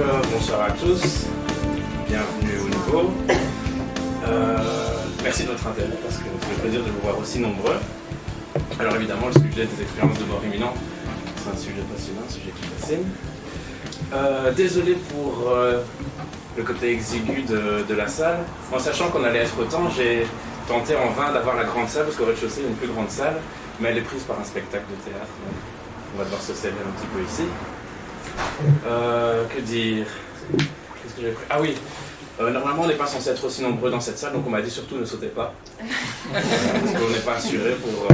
Bonsoir à tous, bienvenue au nouveau. Merci de votre intérêt parce que c'est le plaisir de vous voir aussi nombreux. Alors évidemment, le sujet des expériences de mort imminente, c'est un sujet passionnant, un sujet qui fascine. Désolé pour le côté exigu de la salle. En sachant qu'on allait être autant, j'ai tenté en vain d'avoir la grande salle parce qu'au rez-de-chaussée il y a une plus grande salle, mais elle est prise par un spectacle de théâtre. Donc on va devoir se serrer un petit peu ici. Que dire? Qu'est-ce que j'ai pris? Ah oui, normalement on n'est pas censé être aussi nombreux dans cette salle, donc on m'a dit surtout ne sautez pas. Parce qu'on n'est pas assuré pour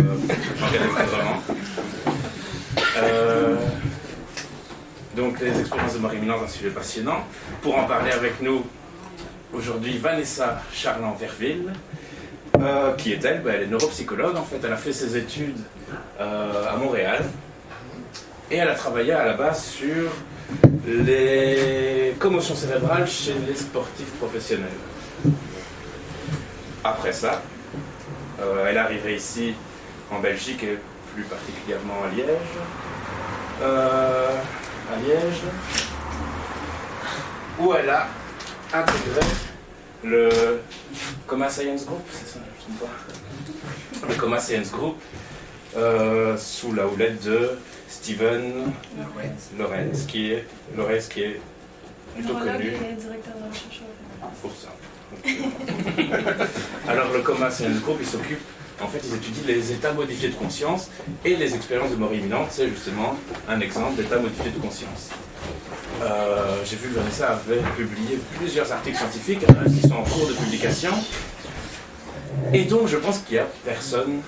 changer d'effondrement. Donc les expériences de mort imminente, un sujet passionnant. Pour en parler avec nous aujourd'hui, Vanessa Charland-Verville. Qui est-elle? Elle est neuropsychologue en fait, elle a fait ses études à Montréal. Et elle a travaillé à la base sur les commotions cérébrales chez les sportifs professionnels. Après ça, elle est arrivée ici en Belgique et plus particulièrement à Liège. Où elle a intégré le Coma Science Group, c'est ça, je ne sais pas. Le Coma Science Group, sous la houlette de Steven Lorenz, qui est plutôt connu. Et directeur de recherche. Pour ça. Alors le Coma Science Group, il s'occupe, en fait, ils étudient les états modifiés de conscience et les expériences de mort imminente, c'est justement un exemple d'état modifié de conscience. J'ai vu que Vanessa avait publié plusieurs articles scientifiques qui sont en cours de publication. Et donc je pense qu'il n'y a personne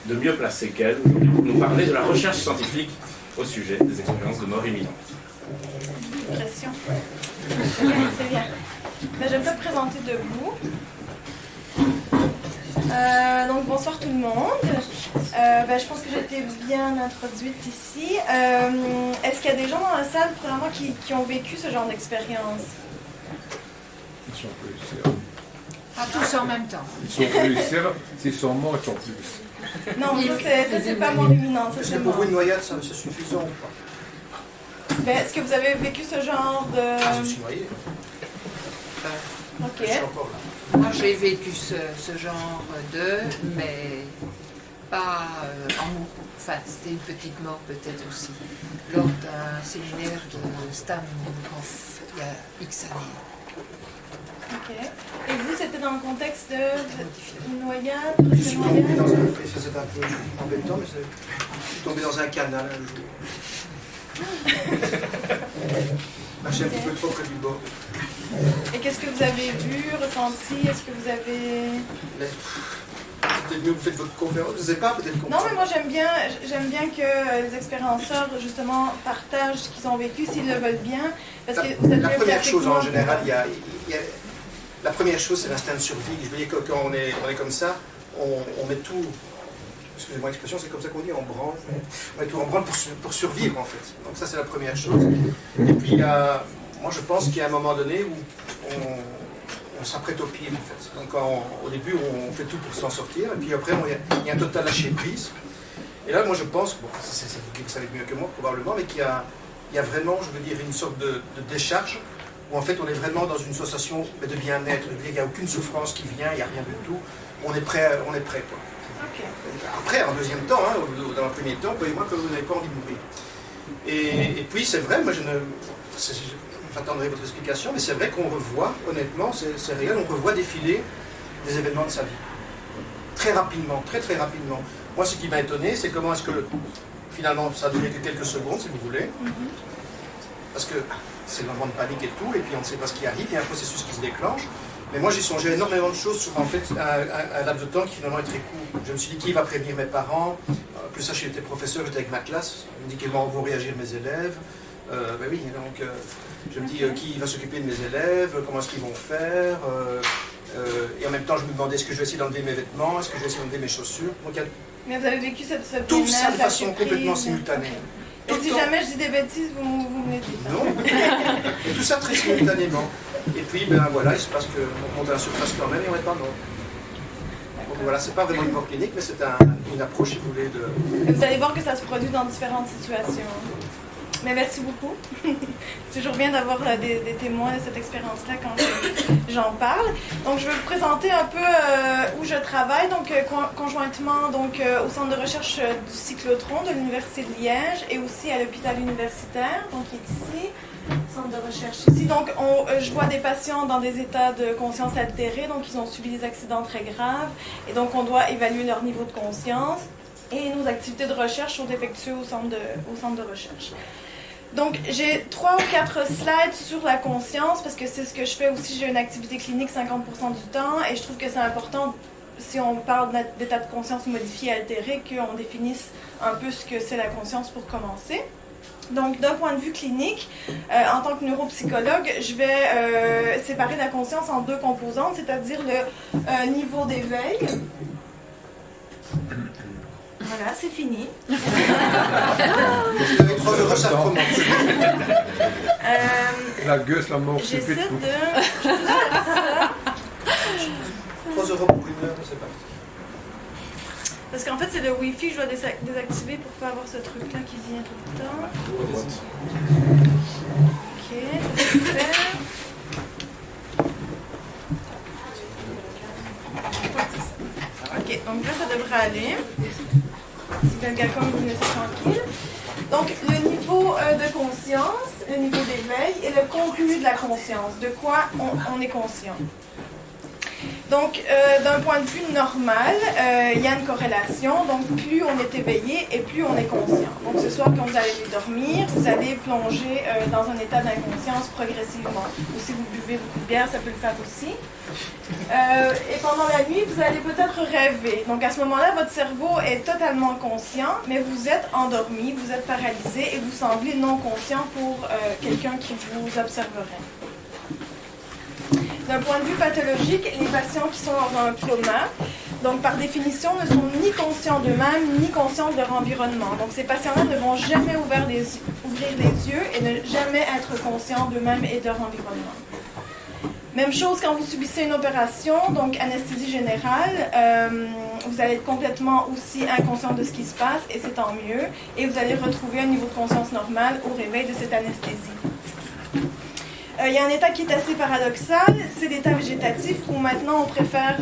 de mieux placé qu'elle pour nous parler de la recherche scientifique au sujet des expériences de mort imminente. Pression. C'est bien. Ben, je vais me présenter debout. Donc bonsoir tout le monde. Je pense que j'ai été bien introduite ici. Est-ce qu'il y a des gens dans la salle premièrement qui ont vécu ce genre d'expérience? Ils sont plus Pas tous en même temps. Ils sont plus s'ils sont morts, ils sont plus. Non, ça c'est pas mort imminente. Est-ce que pour vous une noyade c'est suffisant ou pas? Ben, est-ce que vous avez vécu ce genre de... Je me suis noyé. Ok. Je suis encore là. Moi, j'ai vécu ce genre mais pas en mourant. Enfin, c'était une petite mort peut-être aussi, lors d'un séminaire de Stam il y a X années. Ok. Et vous, c'était dans le contexte de noyade? Je suis tombé dans un... C'est un peu embêtant, mais je suis tombé dans un canal un jour. Marché un petit peu trop près du bord. Et qu'est-ce que vous avez vu, ressenti? Est-ce que vous avez... Peut-être mieux que vous faites votre conférence, je ne sais pas, peut-être qu'on... Non, mais moi j'aime bien que les expérienceurs justement partagent ce qu'ils ont vécu s'ils le veulent bien. Parce que vous êtes la première chose en graphiquement... général, la première chose c'est l'instinct de survie. Je veux dire que quand on est comme ça, on met tout... Excusez-moi l'expression, c'est comme ça qu'on dit, on branle. On met tout en branle pour survivre en fait. Donc ça c'est la première chose. Et puis moi je pense qu'il y a un moment donné où on s'apprête au pire en fait. Donc au début on fait tout pour s'en sortir, et puis après il y a un total lâcher prise. Et là moi je pense, bon ça vous savez mieux que moi probablement, mais qu'il y a vraiment, je veux dire, une sorte de décharge, où en fait on est vraiment dans une sensation de bien-être. Il n'y a aucune souffrance qui vient, il n'y a rien du tout. On est prêt quoi. Okay. Après, en deuxième temps, dans le premier temps, croyez-moi que vous n'avez pas envie de mourir. Et puis c'est vrai, moi j'attendrai votre explication, mais c'est vrai qu'on revoit, honnêtement, c'est réel, on revoit défiler des événements de sa vie. Très rapidement, très très rapidement. Moi ce qui m'a étonné, c'est comment est-ce que finalement ça a duré que quelques secondes, si vous voulez. Parce que c'est le moment de panique et tout, et puis on ne sait pas ce qui arrive, il y a un processus qui se déclenche. Mais moi j'ai songé énormément de choses sur en fait un laps de temps qui finalement est très court. Je me suis dit qui va prévenir mes parents, plus ça j'étais professeur, j'étais avec ma classe, je me dis comment vont réagir mes élèves. Je me dis qui va s'occuper de mes élèves, comment est-ce qu'ils vont faire, et en même temps je me demandais est-ce que je vais essayer d'enlever mes vêtements, est-ce que je vais essayer d'enlever mes chaussures. Donc, Mais vous avez vécu cette tout ça de façon complètement simultanée. Et si jamais je dis des bêtises, vous me le dites. Non, et tout ça très simultanément. Et puis, ben voilà, il se passe qu'on monte à la surface quand même et on n'est pas mort. Donc voilà, c'est pas vraiment une mort clinique, mais c'est une approche, si vous voulez, de... Et vous allez voir que ça se produit dans différentes situations. Mais merci beaucoup. C'est toujours bien d'avoir des témoins de cette expérience-là quand j'en parle. Donc, je vais vous présenter un peu où je travaille, donc conjointement au centre de recherche du cyclotron de l'Université de Liège et aussi à l'hôpital universitaire, donc qui est ici, centre de recherche ici. Donc, je vois des patients dans des états de conscience altérés, donc ils ont subi des accidents très graves, et donc on doit évaluer leur niveau de conscience. Et nos activités de recherche sont effectuées au centre de recherche. Donc, j'ai 3 ou 4 slides sur la conscience, parce que c'est ce que je fais aussi. J'ai une activité clinique 50% du temps, et je trouve que c'est important, si on parle d'état de conscience modifié, altéré, qu'on définisse un peu ce que c'est la conscience pour commencer. Donc, d'un point de vue clinique, en tant que neuropsychologue, je vais séparer la conscience en 2 composantes, c'est-à-dire le niveau d'éveil. Voilà, c'est fini. Vous avez 3 euros, ça recommence. La gueule, la mort, c'est J'essaie fait tout. de... 3 euros pour 1 heure, c'est parti. Parce qu'en fait, c'est le Wi-Fi que je dois désactiver pour pas avoir ce truc-là qui vient tout le temps. Ok, super. Ok, donc là, ça devrait aller. Si quelqu'un comme vous me laissez tranquille. Donc, le niveau de conscience, le niveau d'éveil et le contenu de la conscience. De quoi on est conscient. Donc, d'un point de vue normal, il y a une corrélation. Donc, plus on est éveillé et plus on est conscient. Donc, ce soir, quand vous allez dormir, vous allez plonger dans un état d'inconscience progressivement. Ou si vous buvez beaucoup de bière, ça peut le faire aussi. Et pendant la nuit, vous allez peut-être rêver. Donc, à ce moment-là, votre cerveau est totalement conscient, mais vous êtes endormi, vous êtes paralysé et vous semblez non conscient pour quelqu'un qui vous observerait. D'un point de vue pathologique, les patients qui sont dans un coma, donc par définition, ne sont ni conscients d'eux-mêmes, ni conscients de leur environnement. Donc ces patients-là ne vont jamais ouvrir les yeux et ne jamais être conscients d'eux-mêmes et de leur environnement. Même chose quand vous subissez une opération, donc anesthésie générale, vous allez être complètement aussi inconscient de ce qui se passe et c'est tant mieux. Et vous allez retrouver un niveau de conscience normal au réveil de cette anesthésie. Il y a un état qui est assez paradoxal, c'est l'état végétatif où maintenant on préfère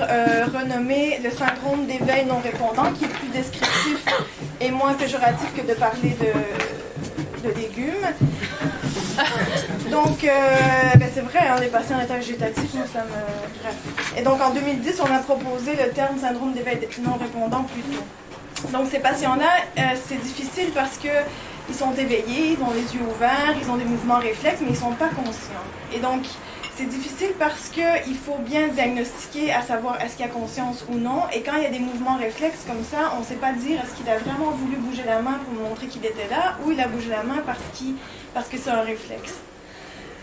renommer le syndrome d'éveil non répondant qui est plus descriptif et moins péjoratif que de parler de légumes. Donc, c'est vrai, hein, les patients en état végétatif, moi ça me... Bref. Et donc en 2010, on a proposé le terme syndrome d'éveil non répondant plus tôt. Donc ces patients-là, c'est difficile parce que ils sont éveillés, ils ont les yeux ouverts, ils ont des mouvements réflexes, mais ils ne sont pas conscients. Et donc, c'est difficile parce qu'il faut bien diagnostiquer à savoir est-ce qu'il y a conscience ou non. Et quand il y a des mouvements réflexes comme ça, on ne sait pas dire est-ce qu'il a vraiment voulu bouger la main pour montrer qu'il était là ou il a bougé la main parce que c'est un réflexe.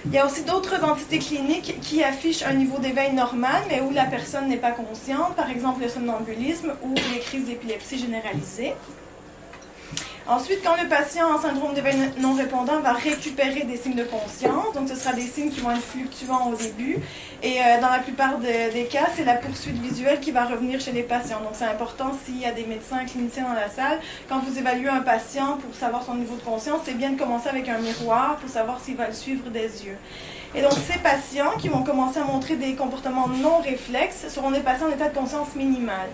Il y a aussi d'autres entités cliniques qui affichent un niveau d'éveil normal, mais où la personne n'est pas consciente, par exemple le somnambulisme ou les crises d'épilepsie généralisées. Ensuite, quand le patient en syndrome d'éveil non répondant va récupérer des signes de conscience, donc ce sera des signes qui vont être fluctuants au début, et dans la plupart des cas, c'est la poursuite visuelle qui va revenir chez les patients. Donc c'est important s'il y a des médecins cliniciens dans la salle, quand vous évaluez un patient pour savoir son niveau de conscience, c'est bien de commencer avec un miroir pour savoir s'il va le suivre des yeux. Et donc ces patients qui vont commencer à montrer des comportements non réflexes seront des patients en état de conscience minimale.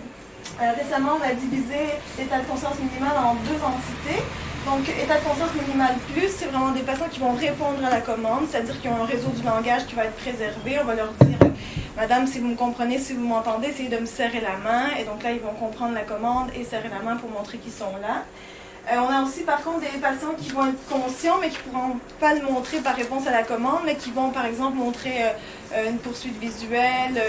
Récemment, on a divisé l'état de conscience minimale en 2 entités. Donc, état de conscience minimale plus, c'est vraiment des patients qui vont répondre à la commande, c'est-à-dire qu'ils ont un réseau du langage qui va être préservé. On va leur dire « Madame, si vous me comprenez, si vous m'entendez, essayez de me serrer la main. » Et donc là, ils vont comprendre la commande et serrer la main pour montrer qu'ils sont là. On a aussi par contre des patients qui vont être conscients mais qui ne pourront pas le montrer par réponse à la commande, mais qui vont par exemple montrer une poursuite visuelle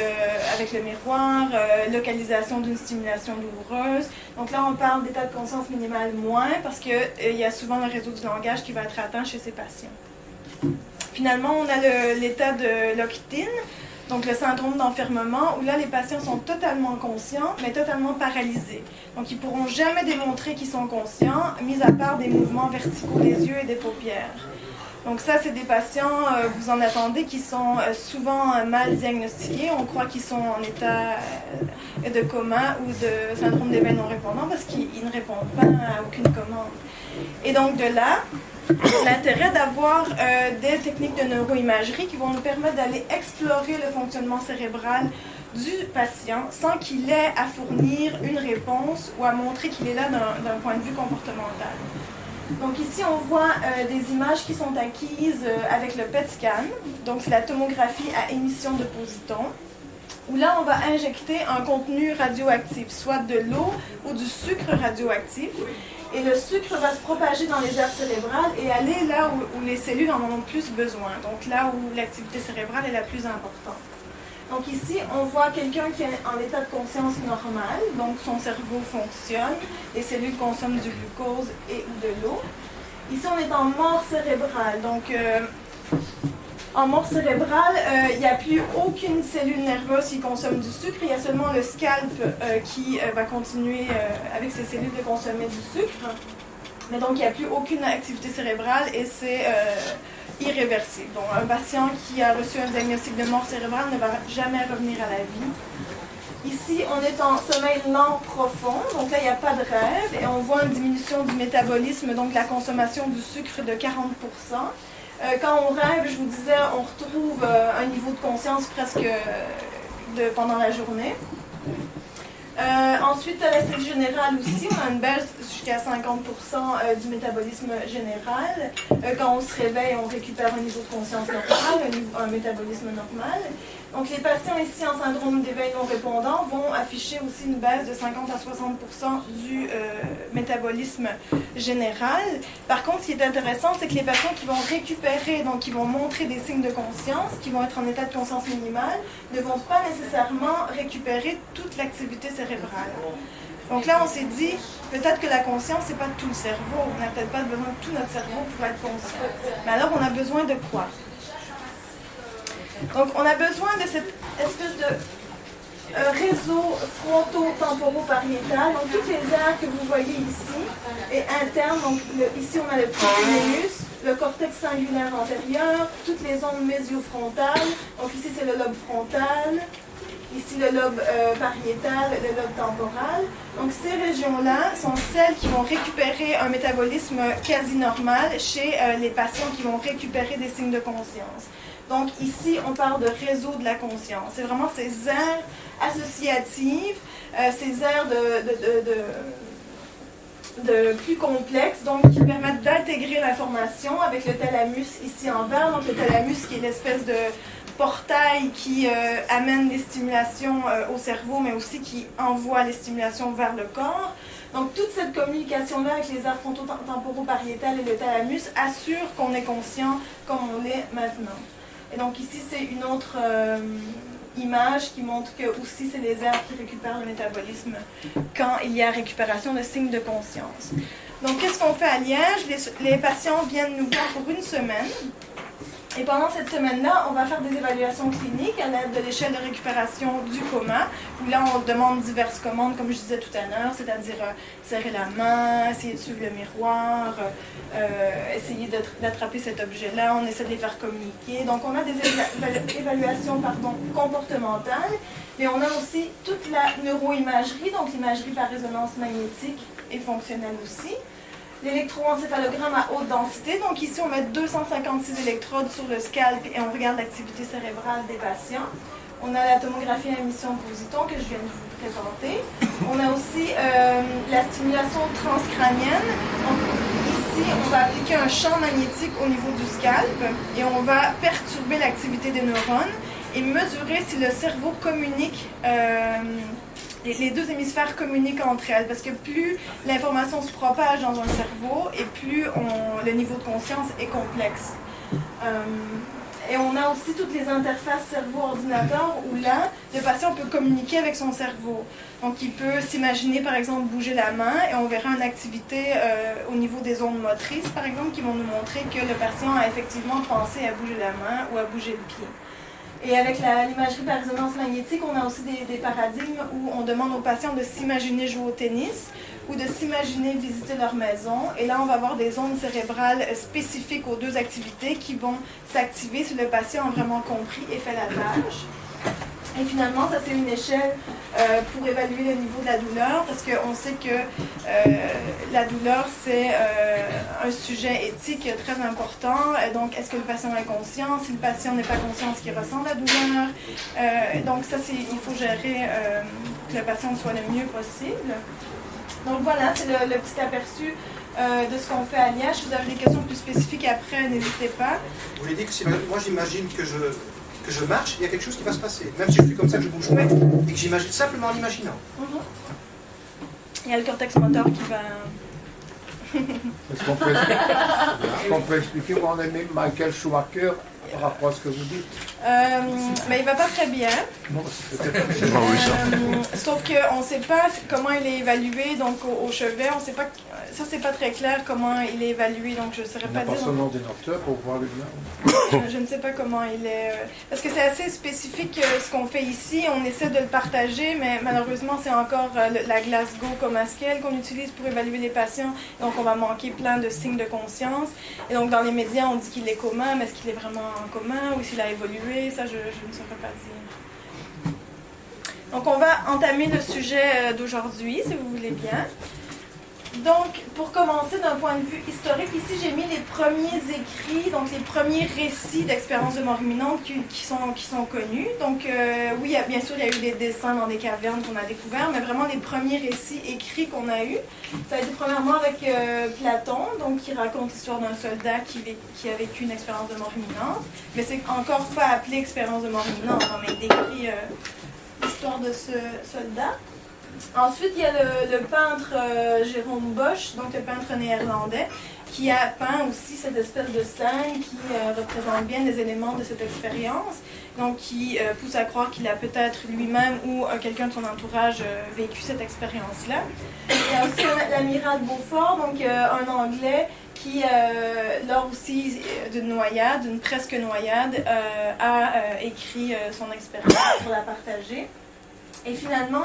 avec le miroir, localisation d'une stimulation douloureuse. Donc là on parle d'état de conscience minimal moins parce qu'il y a souvent le réseau du langage qui va être atteint chez ces patients. Finalement on a l'état de Lockton. Donc le syndrome d'enfermement, où là les patients sont totalement conscients, mais totalement paralysés. Donc ils ne pourront jamais démontrer qu'ils sont conscients, mis à part des mouvements verticaux des yeux et des paupières. Donc ça, c'est des patients, vous en attendez, qui sont souvent mal diagnostiqués. On croit qu'ils sont en état de coma ou de syndrome d'éveil non répondant parce qu'ils ne répondent pas à aucune commande. Et donc de là, l'intérêt d'avoir des techniques de neuroimagerie qui vont nous permettre d'aller explorer le fonctionnement cérébral du patient sans qu'il ait à fournir une réponse ou à montrer qu'il est là d'un point de vue comportemental. Donc ici, on voit des images qui sont acquises avec le PET scan. Donc c'est la tomographie à émission de positons, où là, on va injecter un contenu radioactif, soit de l'eau ou du sucre radioactif. Et le sucre va se propager dans les aires cérébrales et aller là où les cellules en ont plus besoin, donc là où l'activité cérébrale est la plus importante. Donc ici, on voit quelqu'un qui est en état de conscience normal, donc son cerveau fonctionne, les cellules consomment du glucose et ou de l'eau. Ici, on est en mort cérébrale, donc en mort cérébrale, il n'y a plus aucune cellule nerveuse qui consomme du sucre, il y a seulement le scalp qui va continuer avec ses cellules de consommer du sucre. Mais donc, il n'y a plus aucune activité cérébrale et c'est irréversible. Donc, un patient qui a reçu un diagnostic de mort cérébrale ne va jamais revenir à la vie. Ici, on est en sommeil lent profond, donc là, il n'y a pas de rêve et on voit une diminution du métabolisme, donc la consommation du sucre de 40%. Quand on rêve, je vous disais, on retrouve un niveau de conscience presque pendant la journée. Ensuite, à la cellule générale aussi, on a une baisse jusqu'à 50% du métabolisme général. Quand on se réveille, on récupère un niveau de conscience normal, un métabolisme normal. Donc, les patients ici en syndrome d'éveil non répondant vont afficher aussi une baisse de 50 à 60% du métabolisme général. Par contre, ce qui est intéressant, c'est que les patients qui vont récupérer, donc qui vont montrer des signes de conscience, qui vont être en état de conscience minimale, ne vont pas nécessairement récupérer toute l'activité cérébrale. Donc là, on s'est dit, peut-être que la conscience, c'est pas tout le cerveau. On n'a peut-être pas besoin de tout notre cerveau pour être conscient. Mais alors, on a besoin de quoi? Donc, on a besoin de cette espèce de réseau fronto-temporopariétal. Donc, toutes les aires que vous voyez ici et internes. Donc, ici, on a le précéléus, le cortex singulaire antérieur, toutes les ondes mésiofrontales. Donc, ici, c'est le lobe frontal. Ici, le lobe pariétal, le lobe temporal. Donc, ces régions-là sont celles qui vont récupérer un métabolisme quasi normal chez les patients qui vont récupérer des signes de conscience. Donc, ici, on parle de réseau de la conscience. C'est vraiment ces aires associatives, ces aires de plus complexes, donc qui permettent d'intégrer l'information avec le thalamus ici en vert. Donc, le thalamus qui est l'espèce de portail qui amène les stimulations au cerveau, mais aussi qui envoie les stimulations vers le corps. Donc, toute cette communication-là avec les aires fronto-temporopariétales et le thalamus assure qu'on est conscient comme on l'est maintenant. Et donc, ici, c'est une autre image qui montre que aussi c'est les aires qui récupèrent le métabolisme quand il y a récupération de signes de conscience. Donc, qu'est-ce qu'on fait à Liège? Les patients viennent nous voir pour une semaine. Et pendant cette semaine-là, on va faire des évaluations cliniques à l'aide de l'échelle de récupération du coma, où là, on demande diverses commandes, comme je disais tout à l'heure, c'est-à-dire serrer la main, essayer de suivre le miroir, essayer d'attraper cet objet-là, on essaie de les faire communiquer. Donc, on a des évaluations comportementales, mais on a aussi toute la neuroimagerie, donc l'imagerie par résonance magnétique et fonctionnelle aussi. L'électroencéphalogramme à haute densité. Donc ici, on met 256 électrodes sur le scalp et on regarde l'activité cérébrale des patients. On a la tomographie à émission de positons que je viens de vous présenter. On a aussi la stimulation transcrânienne. Donc ici, on va appliquer un champ magnétique au niveau du scalp et on va perturber l'activité des neurones et mesurer si le cerveau communique les deux hémisphères communiquent entre elles, parce que plus l'information se propage dans un cerveau et plus le niveau de conscience est complexe. Et on a aussi toutes les interfaces cerveau-ordinateur où là, le patient peut communiquer avec son cerveau. Donc il peut s'imaginer par exemple bouger la main et on verra une activité au niveau des ondes motrices par exemple qui vont nous montrer que le patient a effectivement pensé à bouger la main ou à bouger le pied. Et avec l'imagerie par résonance magnétique, on a aussi des paradigmes où on demande aux patients de s'imaginer jouer au tennis ou de s'imaginer visiter leur maison. Et là, on va avoir des ondes cérébrales spécifiques aux deux activités qui vont s'activer si le patient a vraiment compris et fait la tâche. Et finalement, ça c'est une échelle pour évaluer le niveau de la douleur, parce qu'on sait que la douleur, c'est un sujet éthique très important. Donc, est-ce que le patient est conscient? Si le patient n'est pas conscient, est-ce qu'il ressent la douleur? Donc, ça, il faut gérer pour que le patient soit le mieux possible. Donc, voilà, c'est le petit aperçu de ce qu'on fait à Liège. Si vous avez des questions plus spécifiques après, n'hésitez pas. Vous voulez dire que si moi j'imagine que je marche, il y a quelque chose qui va se passer. Même si je suis comme ça, que je bouge pas. Et que j'imagine simplement en imaginant. Il y a le cortex moteur qui va... Est-ce qu'on peut expliquer où en est Michael Schumacher par rapport à ce que vous dites? Mais il va pas très bien. Non, c'est peut-être... Sauf qu'on ne sait pas comment il est évalué, donc au chevet, on sait pas, ça c'est pas très clair comment il est évalué, donc je ne saurais Il n'a pas pas dire. son ordinateur pour voir le bien. Je ne sais pas comment il est. Parce que c'est assez spécifique ce qu'on fait ici, on essaie de le partager, mais malheureusement c'est encore la Glasgow Coma Scale qu'on utilise pour évaluer les patients, donc on va manquer plein de signes de conscience. Et donc dans les médias on dit qu'il est coma, mais est-ce qu'il est vraiment en coma ou s'il a évolué, ça je ne saurais pas dire. Donc on va entamer le sujet d'aujourd'hui, si vous voulez bien. Donc, pour commencer d'un point de vue historique, ici j'ai mis les premiers écrits, donc les premiers récits d'expériences de mort imminente qui sont connus. Donc oui, bien sûr, il y a eu des dessins dans des cavernes qu'on a découverts, mais vraiment les premiers récits écrits qu'on a eus, ça a été premièrement avec Platon, donc qui raconte l'histoire d'un soldat qui a vécu une expérience de mort imminente. Mais c'est encore pas appelé expérience de mort imminente, on a décrit l'histoire de ce soldat. Ensuite, il y a le peintre Jérôme Bosch, donc le peintre néerlandais, qui a peint aussi cette espèce de scène qui représente bien les éléments de cette expérience, donc qui pousse à croire qu'il a peut-être lui-même ou quelqu'un de son entourage vécu cette expérience-là. Il y a aussi l'amiral Beaufort, donc un Anglais qui, lors aussi d'une noyade, d'une presque noyade, a écrit son expérience pour la partager. Et finalement,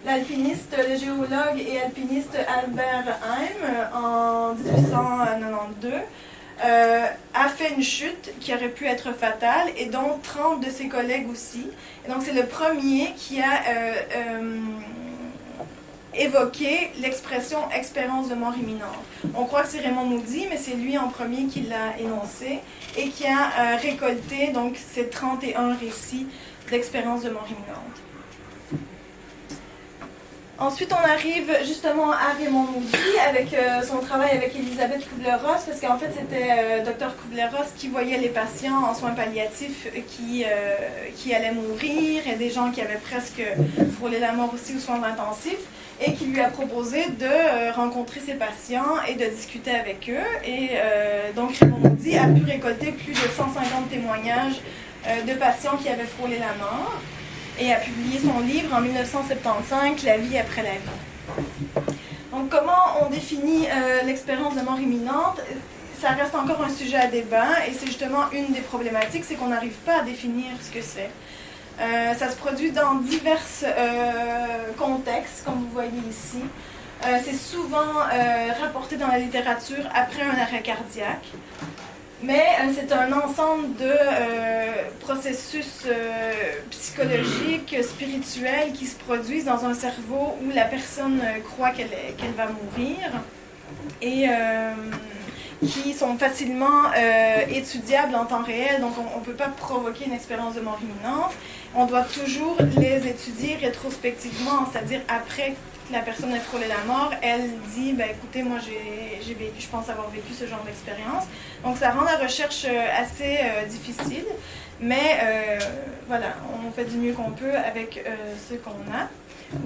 l'alpiniste, le géologue et alpiniste Albert Heim, en 1892, a fait une chute qui aurait pu être fatale, et dont 30 de ses collègues aussi. Et donc c'est le premier qui a évoqué l'expression « expérience de mort imminente ». On croit que c'est Raymond Moody, mais c'est lui en premier qui l'a énoncé et qui a récolté donc ces 31 récits d'expérience de mort imminente. Ensuite, on arrive justement à Raymond Moody avec son travail avec Elisabeth Kubler-Ross, parce qu'en fait, c'était Dr Kubler-Ross qui voyait les patients en soins palliatifs qui allaient mourir, et des gens qui avaient presque frôlé la mort aussi aux soins intensifs, et qui lui a proposé de rencontrer ces patients et de discuter avec eux. Et donc, Raymond Moody a pu récolter plus de 150 témoignages de patients qui avaient frôlé la mort, et a publié son livre en 1975, La vie après la vie. Donc, comment on définit l'expérience de mort imminente? Ça reste encore un sujet à débat, et c'est justement une des problématiques, c'est qu'on n'arrive pas à définir ce que c'est. Ça se produit dans divers contextes, comme vous voyez ici. C'est souvent rapporté dans la littérature après un arrêt cardiaque. Mais c'est un ensemble de processus psychologiques, spirituels qui se produisent dans un cerveau où la personne croit qu'elle va mourir et qui sont facilement étudiables en temps réel. Donc on ne peut pas provoquer une expérience de mort imminente. On doit toujours les étudier rétrospectivement, c'est-à-dire après que la personne a frôlé la mort, elle dit ben, écoutez, moi j'ai vécu, je pense avoir vécu ce genre d'expérience. Donc ça rend la recherche assez difficile, mais voilà, on fait du mieux qu'on peut avec ce qu'on a.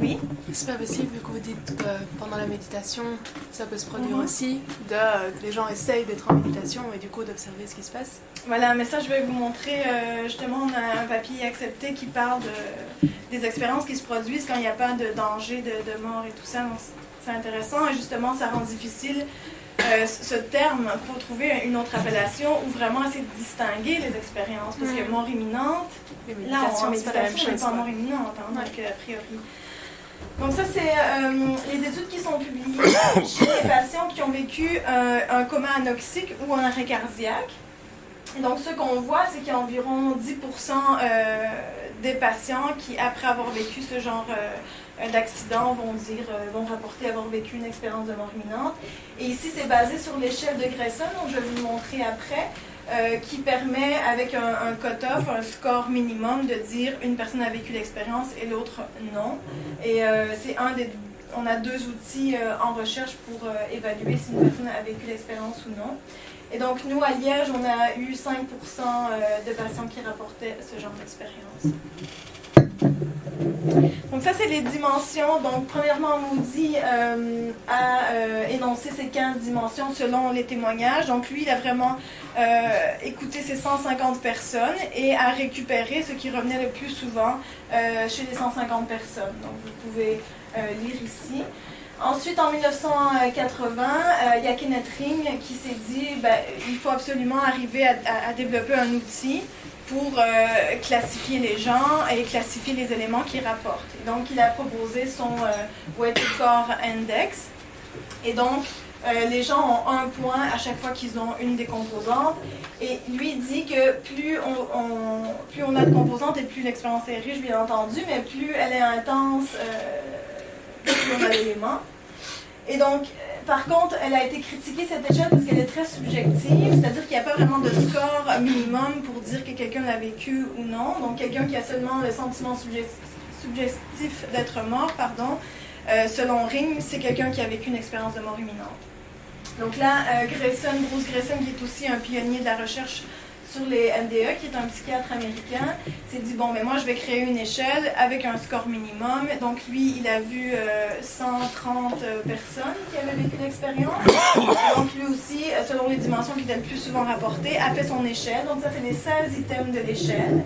Oui. C'est pas possible, vu que vous dites que pendant la méditation, ça peut se produire aussi, les gens essayent d'être en méditation et du coup d'observer ce qui se passe. Voilà, mais ça je vais vous montrer, justement on a un papier accepté qui parle des expériences qui se produisent quand il n'y a pas de danger de mort et tout ça, donc c'est intéressant et justement ça rend difficile ce terme. Il faut trouver une autre appellation ou vraiment essayer de distinguer les expériences, parce que mort imminente, là en méditation, c'est pas mort imminente, hein, donc a priori. Donc ça, c'est les études qui sont publiées chez les patients qui ont vécu un coma anoxique ou un arrêt cardiaque. Et donc ce qu'on voit, c'est qu'il y a environ 10% des patients qui, après avoir vécu ce genre d'accident, vont rapporter avoir vécu une expérience de mort imminente. Et ici, c'est basé sur l'échelle de Grayson, dont je vais vous montrer après, qui permet, avec un cut-off, un score minimum, de dire une personne a vécu l'expérience et l'autre non. Et on a 2 outils en recherche pour évaluer si une personne a vécu l'expérience ou non. Et donc, nous, à Liège, on a eu 5% de patients qui rapportaient ce genre d'expérience. Donc ça, c'est les dimensions. Donc, premièrement, Moody a énoncé ces 15 dimensions selon les témoignages. Donc, lui, il a vraiment écouté ces 150 personnes et a récupéré ce qui revenait le plus souvent chez les 150 personnes. Donc, vous pouvez lire ici. Ensuite, en 1980, il y a Kenneth Ring qui s'est dit il faut absolument arriver à développer un outil pour classifier les gens et classifier les éléments qu'ils rapportent. Et donc, il a proposé son Weighted Core Index. Et donc, les gens ont 1 point à chaque fois qu'ils ont une des composantes. Et lui dit que plus on a de composantes et plus l'expérience est riche, bien entendu, mais plus elle est intense, plus on a d'éléments. Et donc, par contre, elle a été critiquée, cette échelle, parce qu'elle est très subjective, c'est-à-dire qu'il n'y a pas vraiment de score minimum pour dire que quelqu'un l'a vécu ou non. Donc, quelqu'un qui a seulement le sentiment subjectif d'être mort, selon Ring, c'est quelqu'un qui a vécu une expérience de mort imminente. Donc là, Bruce Grayson, qui est aussi un pionnier de la recherche sur les MDE, qui est un psychiatre américain, s'est dit, bon, mais moi, je vais créer une échelle avec un score minimum. Donc, lui, il a vu 130 personnes qui avaient vécu l'expérience. Donc, lui aussi, selon les dimensions qui étaient le plus souvent rapportées, a fait son échelle. Donc, ça, c'est les 16 items de l'échelle.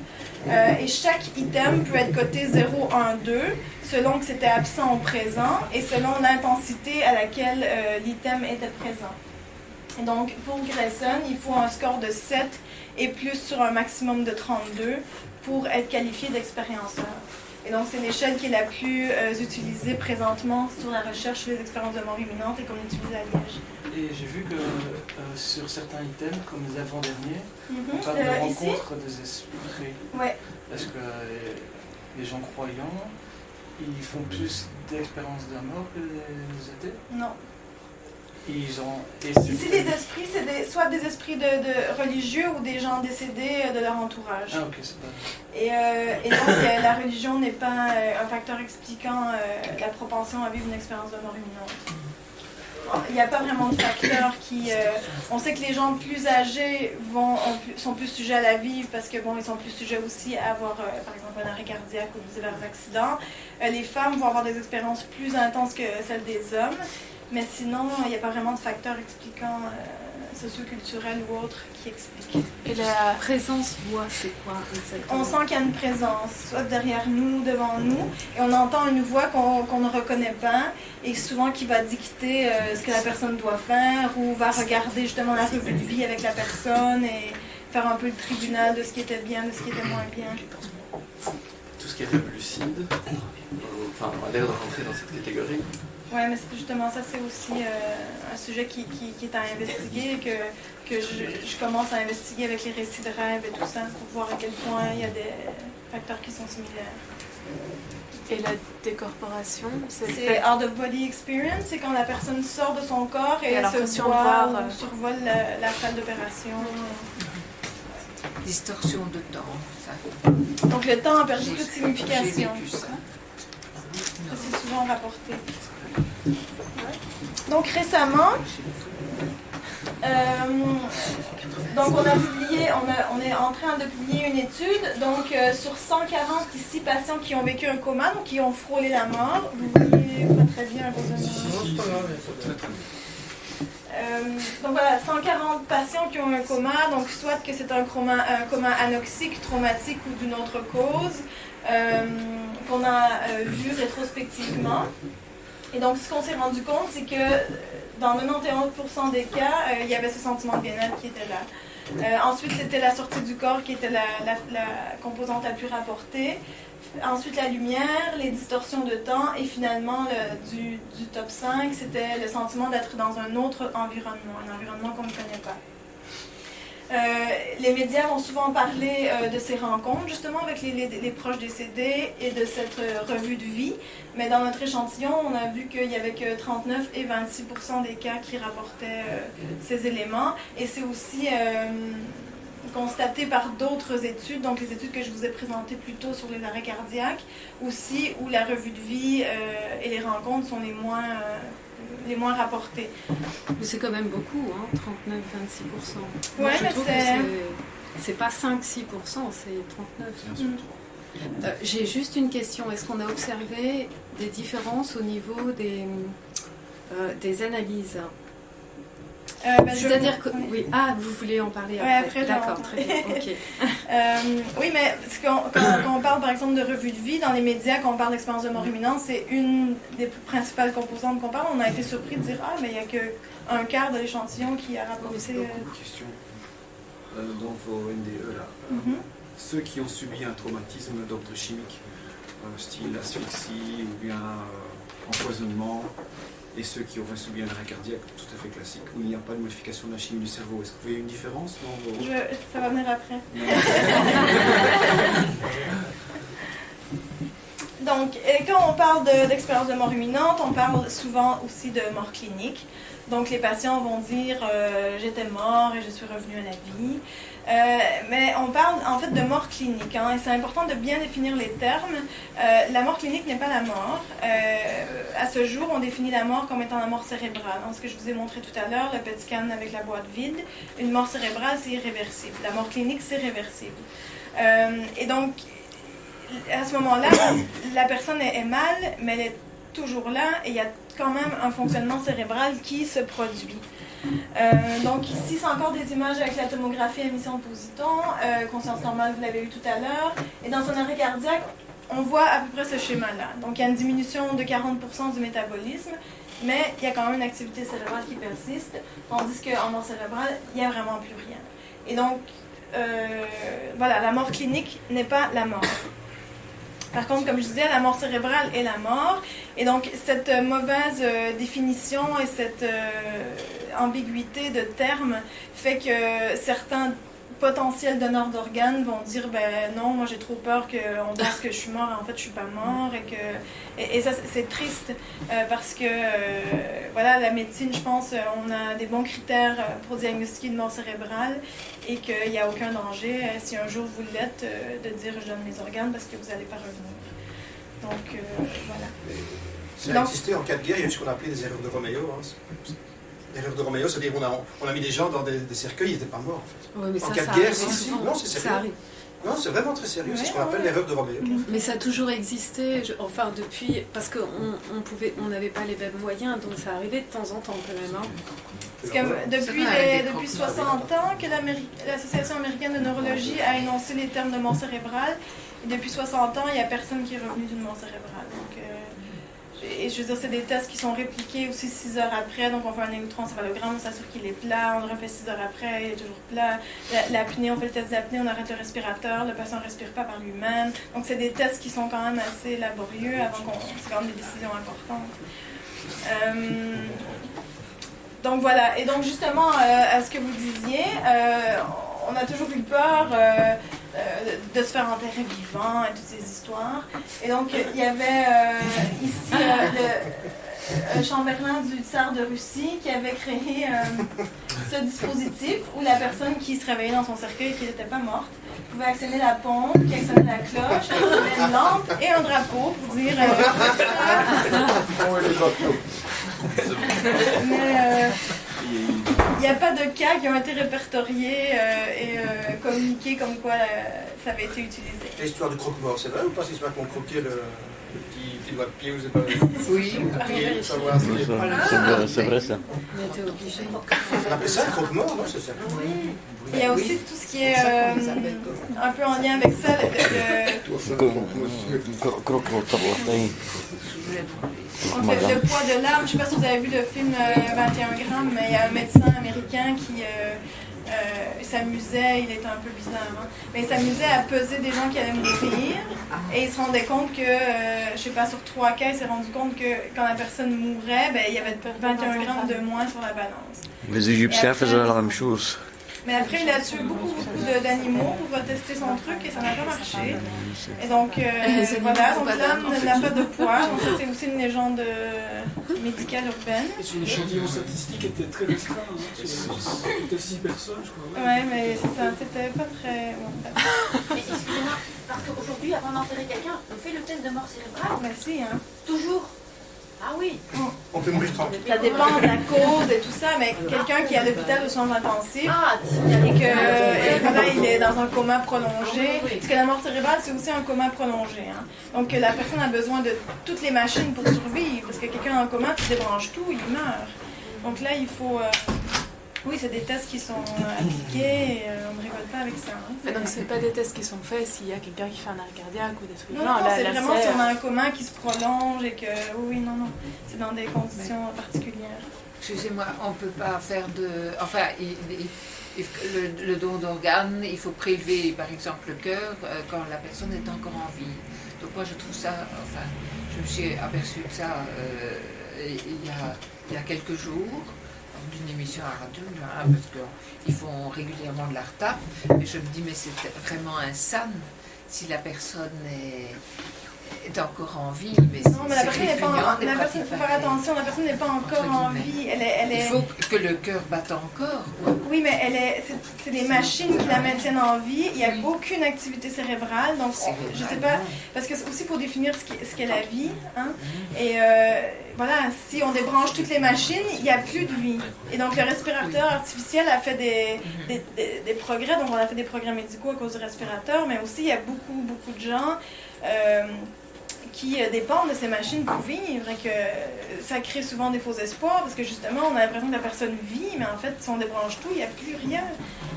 Et chaque item peut être coté 0, 1, 2, selon que c'était absent ou présent, et selon l'intensité à laquelle l'item était présent. Et donc, pour Grayson, il faut un score de 7 et plus sur un maximum de 32 pour être qualifié d'expérienceur. Et donc, c'est l'échelle qui est la plus utilisée présentement sur la recherche sur les expériences de mort imminente et qu'on utilise à Liège. Et j'ai vu que sur certains items, comme les avant-derniers, on parle de ici, rencontre des esprits. Ouais. Est-ce que les gens croyants, ils font plus d'expériences de mort que les athées? Non. Ici, les esprits, c'est soit des esprits de religieux ou des gens décédés de leur entourage. Ah, ok, c'est pas... Et donc, la religion n'est pas un facteur expliquant la propension à vivre une expérience de mort imminente. Il n'y a pas vraiment de facteur qui... on sait que les gens plus âgés sont plus sujets à la vivre parce que, bon, ils sont plus sujets aussi à avoir, par exemple, un arrêt cardiaque ou divers accidents. Les femmes vont avoir des expériences plus intenses que celles des hommes. Mais sinon, il n'y a pas vraiment de facteurs expliquants socioculturels ou autres qui expliquent. Et la présence voix, c'est quoi exactement? On sent qu'il y a une présence, soit derrière nous, devant nous, et on entend une voix qu'on ne reconnaît pas, et souvent qui va dicter ce que la personne doit faire, ou va regarder justement la revue de vie avec la personne, et faire un peu le tribunal de ce qui était bien, de ce qui était moins bien. Tout ce qui est rêve lucide, a l'air de rentrer dans cette catégorie. Oui, mais justement, ça c'est aussi un sujet qui est à investiguer, que je commence à investiguer avec les récits de rêve et tout ça, pour voir à quel point il y a des facteurs qui sont similaires. Et la décorporation, c'est out of body experience, c'est quand la personne sort de son corps et elle se voit ou survole la salle d'opération. Distorsion de temps, ça. Donc le temps a perdu toute signification. J'ai vécu ça. Ça, c'est souvent rapporté. Donc récemment, donc on est en train de publier une étude donc sur 140 ici patients qui ont vécu un coma, donc qui ont frôlé la mort. Vous voyez pas très bien à cause de donc voilà, 140 patients qui ont un coma, donc soit que c'est un coma anoxique, traumatique ou d'une autre cause, qu'on a vu rétrospectivement. Et donc, ce qu'on s'est rendu compte, c'est que dans 91% des cas, il y avait ce sentiment de bien-être qui était là. Ensuite, c'était la sortie du corps qui était la composante la plus rapportée. Ensuite, la lumière, les distorsions de temps. Et finalement, du top 5, c'était le sentiment d'être dans un autre environnement, un environnement qu'on ne connaît pas. Les médias vont souvent parler de ces rencontres, justement, avec les proches décédés et de cette revue de vie. Mais dans notre échantillon, on a vu qu'il n'y avait que 39 et 26% des cas qui rapportaient ces éléments. Et c'est aussi constaté par d'autres études, donc les études que je vous ai présentées plus tôt sur les arrêts cardiaques, aussi où la revue de vie et les rencontres sont les moins rapportées. Mais c'est quand même beaucoup, hein, 39-26%. Ouais, Moi, je mais trouve que c'est pas 5-6%, c'est 39%. J'ai juste une question. Est-ce qu'on a observé des différences au niveau des analyses? C'est-à-dire que... Oui. Oui. Ah, vous voulez en parler après, après d'accord, très bien, ok. Oui, mais quand on parle par exemple de revue de vie, dans les médias, quand on parle d'expérience de mort imminente, c'est une des principales composantes qu'on parle. On a été surpris de dire « Ah, mais il n'y a qu'un quart de l'échantillon qui a rapporté... » C'est beaucoup de questions dans vos NDE là. Ceux qui ont subi un traumatisme d'ordre chimique, style asphyxie ou bien empoisonnement, et ceux qui auraient subi un arrêt cardiaque tout à fait classique, où il n'y a pas de modification de la chimie du cerveau. Est-ce que vous voyez une différence dans vos... Ça va venir après. Donc, quand on parle d'expérience de mort imminente, on parle souvent aussi de mort clinique. Donc, les patients vont dire j'étais mort et je suis revenu à la vie. Mais on parle en fait de mort clinique, hein, et c'est important de bien définir les termes. La mort clinique n'est pas la mort. À ce jour, on définit la mort comme étant la mort cérébrale. Hein, ce que je vous ai montré tout à l'heure, le PET scan avec la boîte vide. Une mort cérébrale, c'est irréversible. La mort clinique, c'est réversible. Et donc, à ce moment-là, la personne est mal, mais elle est toujours là, et il y a quand même un fonctionnement cérébral qui se produit. Donc ici, c'est encore des images avec la tomographie émission de positons, conscience normale, vous l'avez eu tout à l'heure, et dans un arrêt cardiaque, on voit à peu près ce schéma-là. Donc il y a une diminution de 40% du métabolisme, mais il y a quand même une activité cérébrale qui persiste, tandis qu'en mort cérébrale, il n'y a vraiment plus rien. Et donc, voilà, la mort clinique n'est pas la mort. Par contre, comme je disais, la mort cérébrale est la mort. Et donc, cette mauvaise définition et cette ambiguïté de termes fait que certains potentiels donneurs d'organes vont dire « ben non, moi j'ai trop peur qu'on pense que je suis mort, et en fait je suis pas mort ». Et ça, c'est triste parce que, voilà, la médecine, je pense, on a des bons critères pour diagnostiquer une mort cérébrale et qu'il n'y a aucun danger, si un jour vous l'êtes, de dire « je donne mes organes » parce que vous n'allez pas revenir. Donc, voilà. Ça a existé en cas de guerre, il y a eu ce qu'on appelait des erreurs de Roméo. Hein. L'erreur de Roméo, c'est-à-dire on a mis des gens dans des cercueils, ils n'étaient pas morts en fait. Oui, mais en ça, cas ça de guerre, arrive si, souvent. non, c'est Ça sérieux. arrive. Non, c'est vraiment très sérieux, c'est ce qu'on appelle l'erreur de Roméo. Mais ça a toujours existé, enfin depuis, parce qu'on n'avait pas les mêmes moyens, donc ça arrivait de temps en temps quand même. Hein. Parce que depuis 60 ans que l'Association américaine de neurologie a énoncé les termes de mort cérébrale, et depuis 60 ans, il n'y a personne qui est revenu d'une mort cérébrale. Donc, et je veux dire, c'est des tests qui sont répliqués aussi 6 heures après, donc on fait un électroencéphalogramme, on s'assure qu'il est plat, on le refait 6 heures après, il est toujours plat. L'apnée, on fait le test d'apnée, on arrête le respirateur, le patient ne respire pas par lui-même. Donc c'est des tests qui sont quand même assez laborieux, c'est quand même des décisions importantes. Donc voilà, et donc justement, à ce que vous disiez, on a toujours eu peur de se faire enterrer vivant et toutes ces histoires. Et donc, il y avait ici le Chamberlain du tsar de Russie qui avait créé ce dispositif où la personne qui se réveillait dans son cercueil et qui n'était pas morte pouvait actionner la pompe, qui actionnait la cloche, actionnait une lampe et un drapeau pour dire... Mais il n'y a pas de cas qui ont été répertoriés et communiqués comme quoi ça avait été utilisé. L'histoire du croque-mort, c'est vrai ou pas? C'est l'histoire qu'on croquait le petit doigt de pied, vous savez pas? Oui, c'est vrai ça. On était obligés. On appelle ça un croque-mort, non? C'est ça. Oui. Il y a aussi tout ce qui est un peu en lien avec ça, donc le poids de l'arme. Je ne sais pas si vous avez vu le film 21 grammes, mais il y a un médecin américain qui s'amusait, il était un peu bizarre, hein, mais il s'amusait à peser des gens qui allaient mourir, et il se rendait compte que, je ne sais pas, sur 3 cas, il s'est rendu compte que quand la personne mourait, ben, il y avait 21 grammes de moins sur la balance. Les Égyptiens faisaient la même chose. Mais après, il a tué beaucoup d'animaux pour tester son truc et ça n'a pas marché. Et donc, voilà, donc l'âme n'a pas de poids. Donc ça, c'est aussi une légende médicale urbaine. L'échantillon statistique était très restreint, c'était 6 personnes, je crois. Ouais, mais c'est ça, c'était pas très... Mais excusez-moi, parce qu'aujourd'hui, avant d'enterrer quelqu'un, on fait le test de mort cérébrale. Merci, hein. Toujours. Ah oui. On peut mourir tranquille. Ça dépend de la cause et tout ça, mais quelqu'un qui est à l'hôpital aux soins intensifs et que voilà, il est dans un coma prolongé, parce que la mort cérébrale, c'est aussi un coma prolongé. Hein. Donc la personne a besoin de toutes les machines pour survivre, parce que quelqu'un en coma, tu débranches tout, il meurt. Donc là, il faut... Oui, c'est des tests qui sont appliqués, et, on ne rigole pas avec ça. Hein. Mais donc, c'est pas des tests qui sont faits s'il y a quelqu'un qui fait un arrêt cardiaque ou des trucs. Non, c'est vraiment si on a un coma qui se prolonge et que... Oui, non. C'est dans des conditions particulières. Excusez-moi, on ne peut pas faire de... Enfin, le don d'organes, il faut prélever, par exemple, le cœur quand la personne est encore en vie. Donc moi, je trouve ça... Enfin, je me suis aperçue de ça il y a quelques jours, d'une émission à radio, parce qu'ils font régulièrement de la retape, et je me dis, mais c'est vraiment insane si la personne est encore en vie. Mais non, mais la personne n'est pas en vie. Il faut faire attention, la personne n'est pas encore en vie. Elle est... Il faut que le cœur batte encore. Oui, mais c'est des machines qui la maintiennent en vie. Il n'y a aucune activité cérébrale. Donc, je ne sais pas, parce que aussi, il faut définir ce qu'est la vie. Hein? Et voilà, si on débranche toutes les machines, il n'y a plus de vie. Et donc, le respirateur artificiel a fait des progrès. Donc, on a fait des progrès médicaux à cause du respirateur, mais aussi, il y a beaucoup de gens qui dépendent de ces machines pour vivre et que ça crée souvent des faux espoirs parce que justement on a l'impression que la personne vit, mais en fait si on débranche tout, il n'y a plus rien.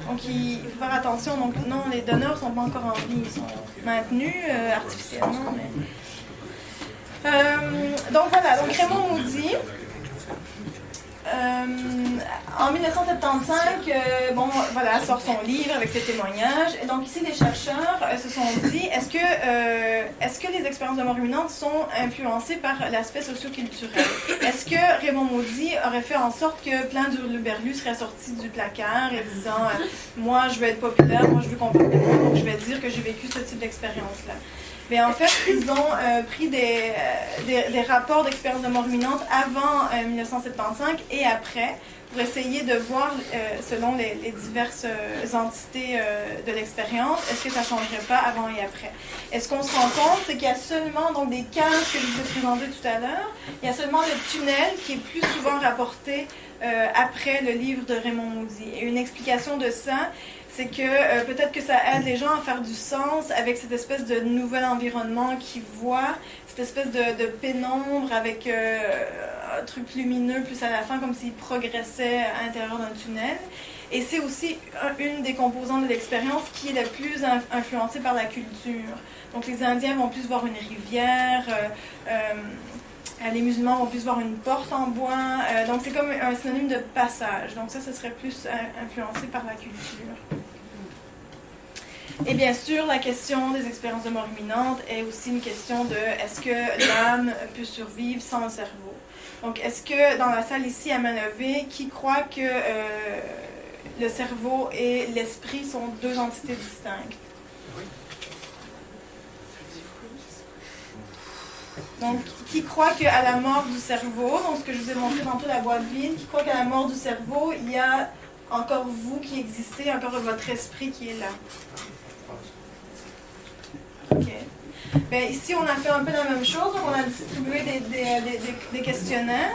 Donc il faut faire attention. Donc non, les donneurs ne sont pas encore en vie, ils sont maintenus artificiellement. Mais... donc voilà, donc Raymond Moody. En 1975, sort son livre avec ses témoignages. Et donc ici, les chercheurs se sont dit, est-ce que les expériences de mort imminente sont influencées par l'aspect socio-culturel? Est-ce que Raymond Moody aurait fait en sorte que plein d'hurluberlus seraient sortis du placard et disant moi, je veux être populaire, moi, je veux qu'on parle de moi, donc je vais dire que j'ai vécu ce type d'expérience-là. Mais en fait, ils ont pris des rapports d'expérience de mort imminente avant 1975 et après pour essayer de voir, selon les diverses entités de l'expérience, est-ce que ça ne changerait pas avant et après. Et ce qu'on se rend compte, c'est qu'il y a seulement donc, des cases que je vous ai présentées tout à l'heure, il y a seulement le tunnel qui est plus souvent rapporté après le livre de Raymond Moody. Et une explication de ça, c'est que peut-être que ça aide les gens à faire du sens avec cette espèce de nouvel environnement qu'ils voient, cette espèce de pénombre avec un truc lumineux plus à la fin, comme s'ils progressaient à l'intérieur d'un tunnel. Et c'est aussi une des composantes de l'expérience qui est la plus influencée par la culture. Donc les Indiens vont plus voir une rivière, les musulmans vont plus voir une porte en bois, donc c'est comme un synonyme de passage. Donc ça serait plus influencé par la culture. Et bien sûr, la question des expériences de mort imminente est aussi une question de est-ce que l'âme peut survivre sans le cerveau? Donc est-ce que dans la salle ici à main levée, qui croit que le cerveau et l'esprit sont deux entités distinctes? Donc, qui croit qu'à la mort du cerveau, donc ce que je vous ai montré tantôt, la boîte vide, qui croit qu'à la mort du cerveau, il y a encore vous qui existez, encore votre esprit qui est là? Ok. Ben, ici, on a fait un peu la même chose. Donc, on a distribué des questionnaires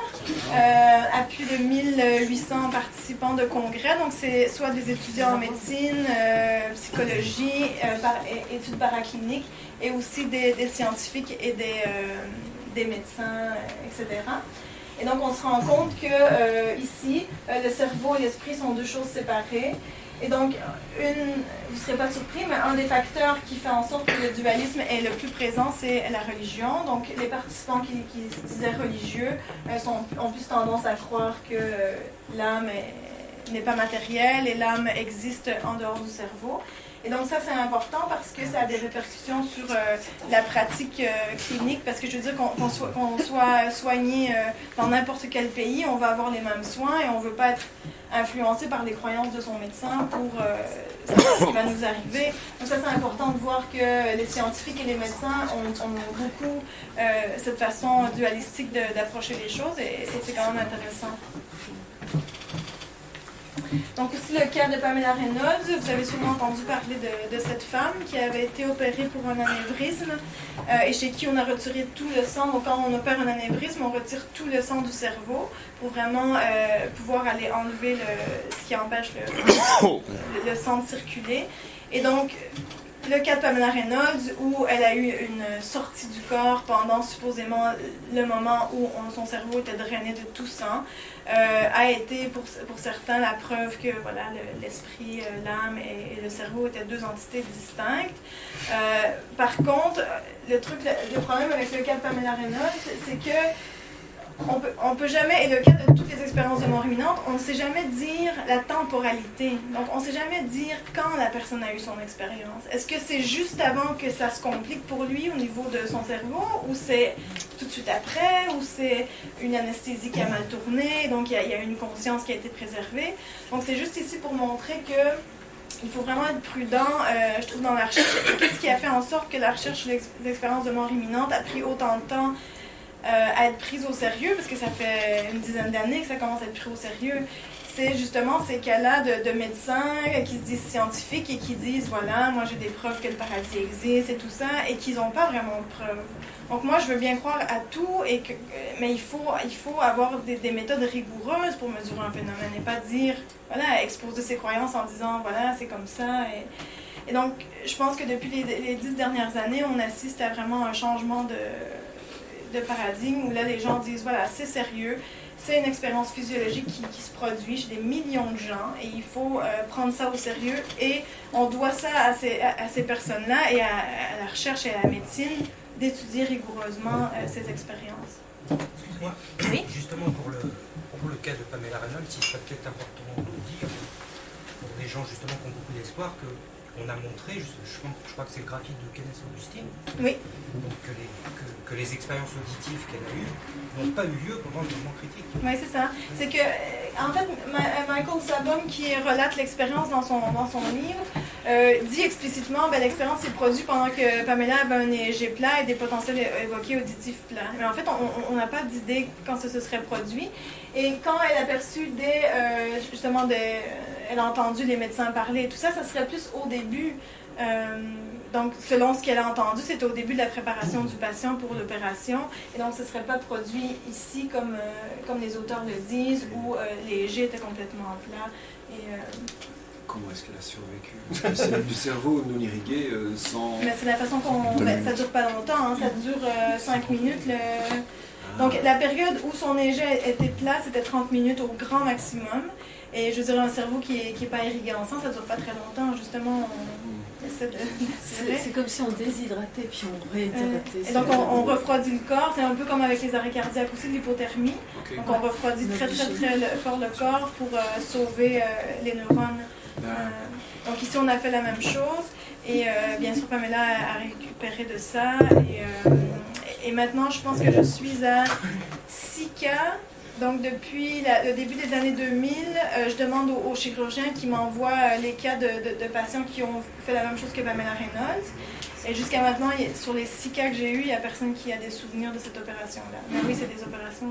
à plus de 1800 participants de congrès. Donc, c'est soit des étudiants en médecine, psychologie, études paracliniques, et aussi des scientifiques et des médecins, etc. Et donc, on se rend compte que ici, le cerveau et l'esprit sont deux choses séparées. Et donc, vous ne serez pas surpris, mais un des facteurs qui fait en sorte que le dualisme est le plus présent, c'est la religion. Donc, les participants qui se disaient religieux ont plus tendance à croire que l'âme n'est pas matérielle et l'âme existe en dehors du cerveau. Et donc ça, c'est important parce que ça a des répercussions sur la pratique clinique, parce que je veux dire qu'on soit soigné dans n'importe quel pays, on va avoir les mêmes soins et on ne veut pas être influencé par les croyances de son médecin pour savoir ce qui va nous arriver. Donc ça, c'est important de voir que les scientifiques et les médecins ont beaucoup cette façon dualistique d'approcher les choses et c'est quand même intéressant. Donc aussi le cas de Pamela Reynolds, vous avez sûrement entendu parler de cette femme qui avait été opérée pour un anévrisme et chez qui on a retiré tout le sang. Donc quand on opère un anévrisme, on retire tout le sang du cerveau pour vraiment pouvoir aller enlever ce qui empêche le sang de circuler. Et donc le cas de Pamela Reynolds, où elle a eu une sortie du corps pendant supposément le moment où son cerveau était drainé de tout sang, a été pour certains la preuve que voilà, l'esprit, l'âme et le cerveau étaient deux entités distinctes. Par contre, le problème avec le cas de Pamela Reynolds, c'est que on peut jamais, et le cas de toutes les expériences de mort imminente, on ne sait jamais dire la temporalité. Donc, on ne sait jamais dire quand la personne a eu son expérience. Est-ce que c'est juste avant que ça se complique pour lui au niveau de son cerveau, ou c'est tout de suite après, ou c'est une anesthésie qui a mal tourné, donc il y a une conscience qui a été préservée. Donc, c'est juste ici pour montrer que il faut vraiment être prudent, je trouve, dans la recherche. Qu'est-ce qui a fait en sorte que la recherche sur l'expérience de mort imminente a pris autant de temps à être prise au sérieux, parce que ça fait une dizaine d'années que ça commence à être pris au sérieux. C'est justement ces cas-là de médecins qui se disent scientifiques et qui disent, voilà, moi j'ai des preuves que le paradis existe et tout ça, et qu'ils n'ont pas vraiment de preuves. Donc moi je veux bien croire à tout, mais il faut avoir des méthodes rigoureuses pour mesurer un phénomène, et pas dire, voilà, exposer ses croyances en disant, voilà, c'est comme ça. Et donc je pense que depuis les 10 dernières années, on assiste à vraiment un changement de paradigme, où là les gens disent, voilà, c'est sérieux, c'est une expérience physiologique qui se produit chez des millions de gens, et il faut prendre ça au sérieux, et on doit ça à ces personnes-là et à la recherche et à la médecine d'étudier rigoureusement ces expériences. Excuse-moi, oui? Justement pour le cas de Pamela Reynolds, il serait peut-être important de dire, pour des gens justement qui ont beaucoup d'espoir, qu'on a montré, je crois que c'est le graphique de Kenneth Augustine, oui. Donc que les expériences auditives qu'elle a eues n'ont pas eu lieu pendant le moment critique. Oui, c'est ça. C'est que, en fait, Michael Sabom, qui relate l'expérience dans son livre, dit explicitement que l'expérience s'est produite pendant que Pamela avait un EEG plat et des potentiels évoqués auditifs plats. Mais en fait, on n'a pas d'idée quand ça se serait produit. Et quand elle a perçu elle a entendu les médecins parler et tout ça, ça serait plus au début. Donc, selon ce qu'elle a entendu, c'était au début de la préparation du patient pour l'opération. Et donc, ce ne serait pas produit ici comme les auteurs le disent, où les G étaient complètement plats. Comment est-ce qu'elle a survécu? Les cellules du cerveau non irriguées sans... Mais c'est la façon ça ne dure pas longtemps, hein, ça dure 5 minutes. Donc, la période où son EEG était plat, c'était 30 minutes au grand maximum. Et je dirais, un cerveau qui n'est pas irrigué en sang, ça ne dure pas très longtemps. Justement, on essaie de... C'est comme si on déshydratait puis on réhydratait. Et donc, on refroidit le corps. C'est un peu comme avec les arrêts cardiaques aussi, l'hypothermie. Okay. Donc, on refroidit très fort le corps pour sauver les neurones. Donc, ici, on a fait la même chose. Et bien sûr, Pamela a récupéré de ça. Et maintenant, je pense que je suis à 6 cas. Donc, depuis le début des années 2000, je demande aux chirurgiens qui m'envoient les cas de patients qui ont fait la même chose que Pamela Reynolds. Et jusqu'à maintenant, sur les 6 cas que j'ai eus, il n'y a personne qui a des souvenirs de cette opération-là. Mais oui, c'est des opérations...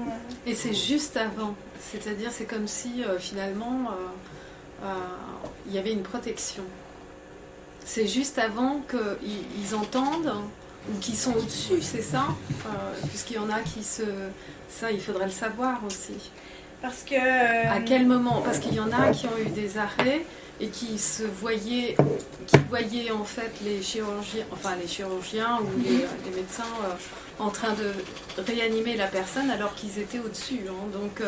Et c'est juste avant. C'est-à-dire, c'est comme si, finalement, il y avait une protection. C'est juste avant qu'ils entendent... ou qui sont au-dessus, c'est ça, puisqu'il y en a qui se... Ça, il faudrait le savoir aussi. Parce que... À quel moment? Parce qu'il y en a qui ont eu des arrêts et qui voyaient en fait les chirurgiens ou les médecins en train de réanimer la personne alors qu'ils étaient au-dessus. Hein. Donc,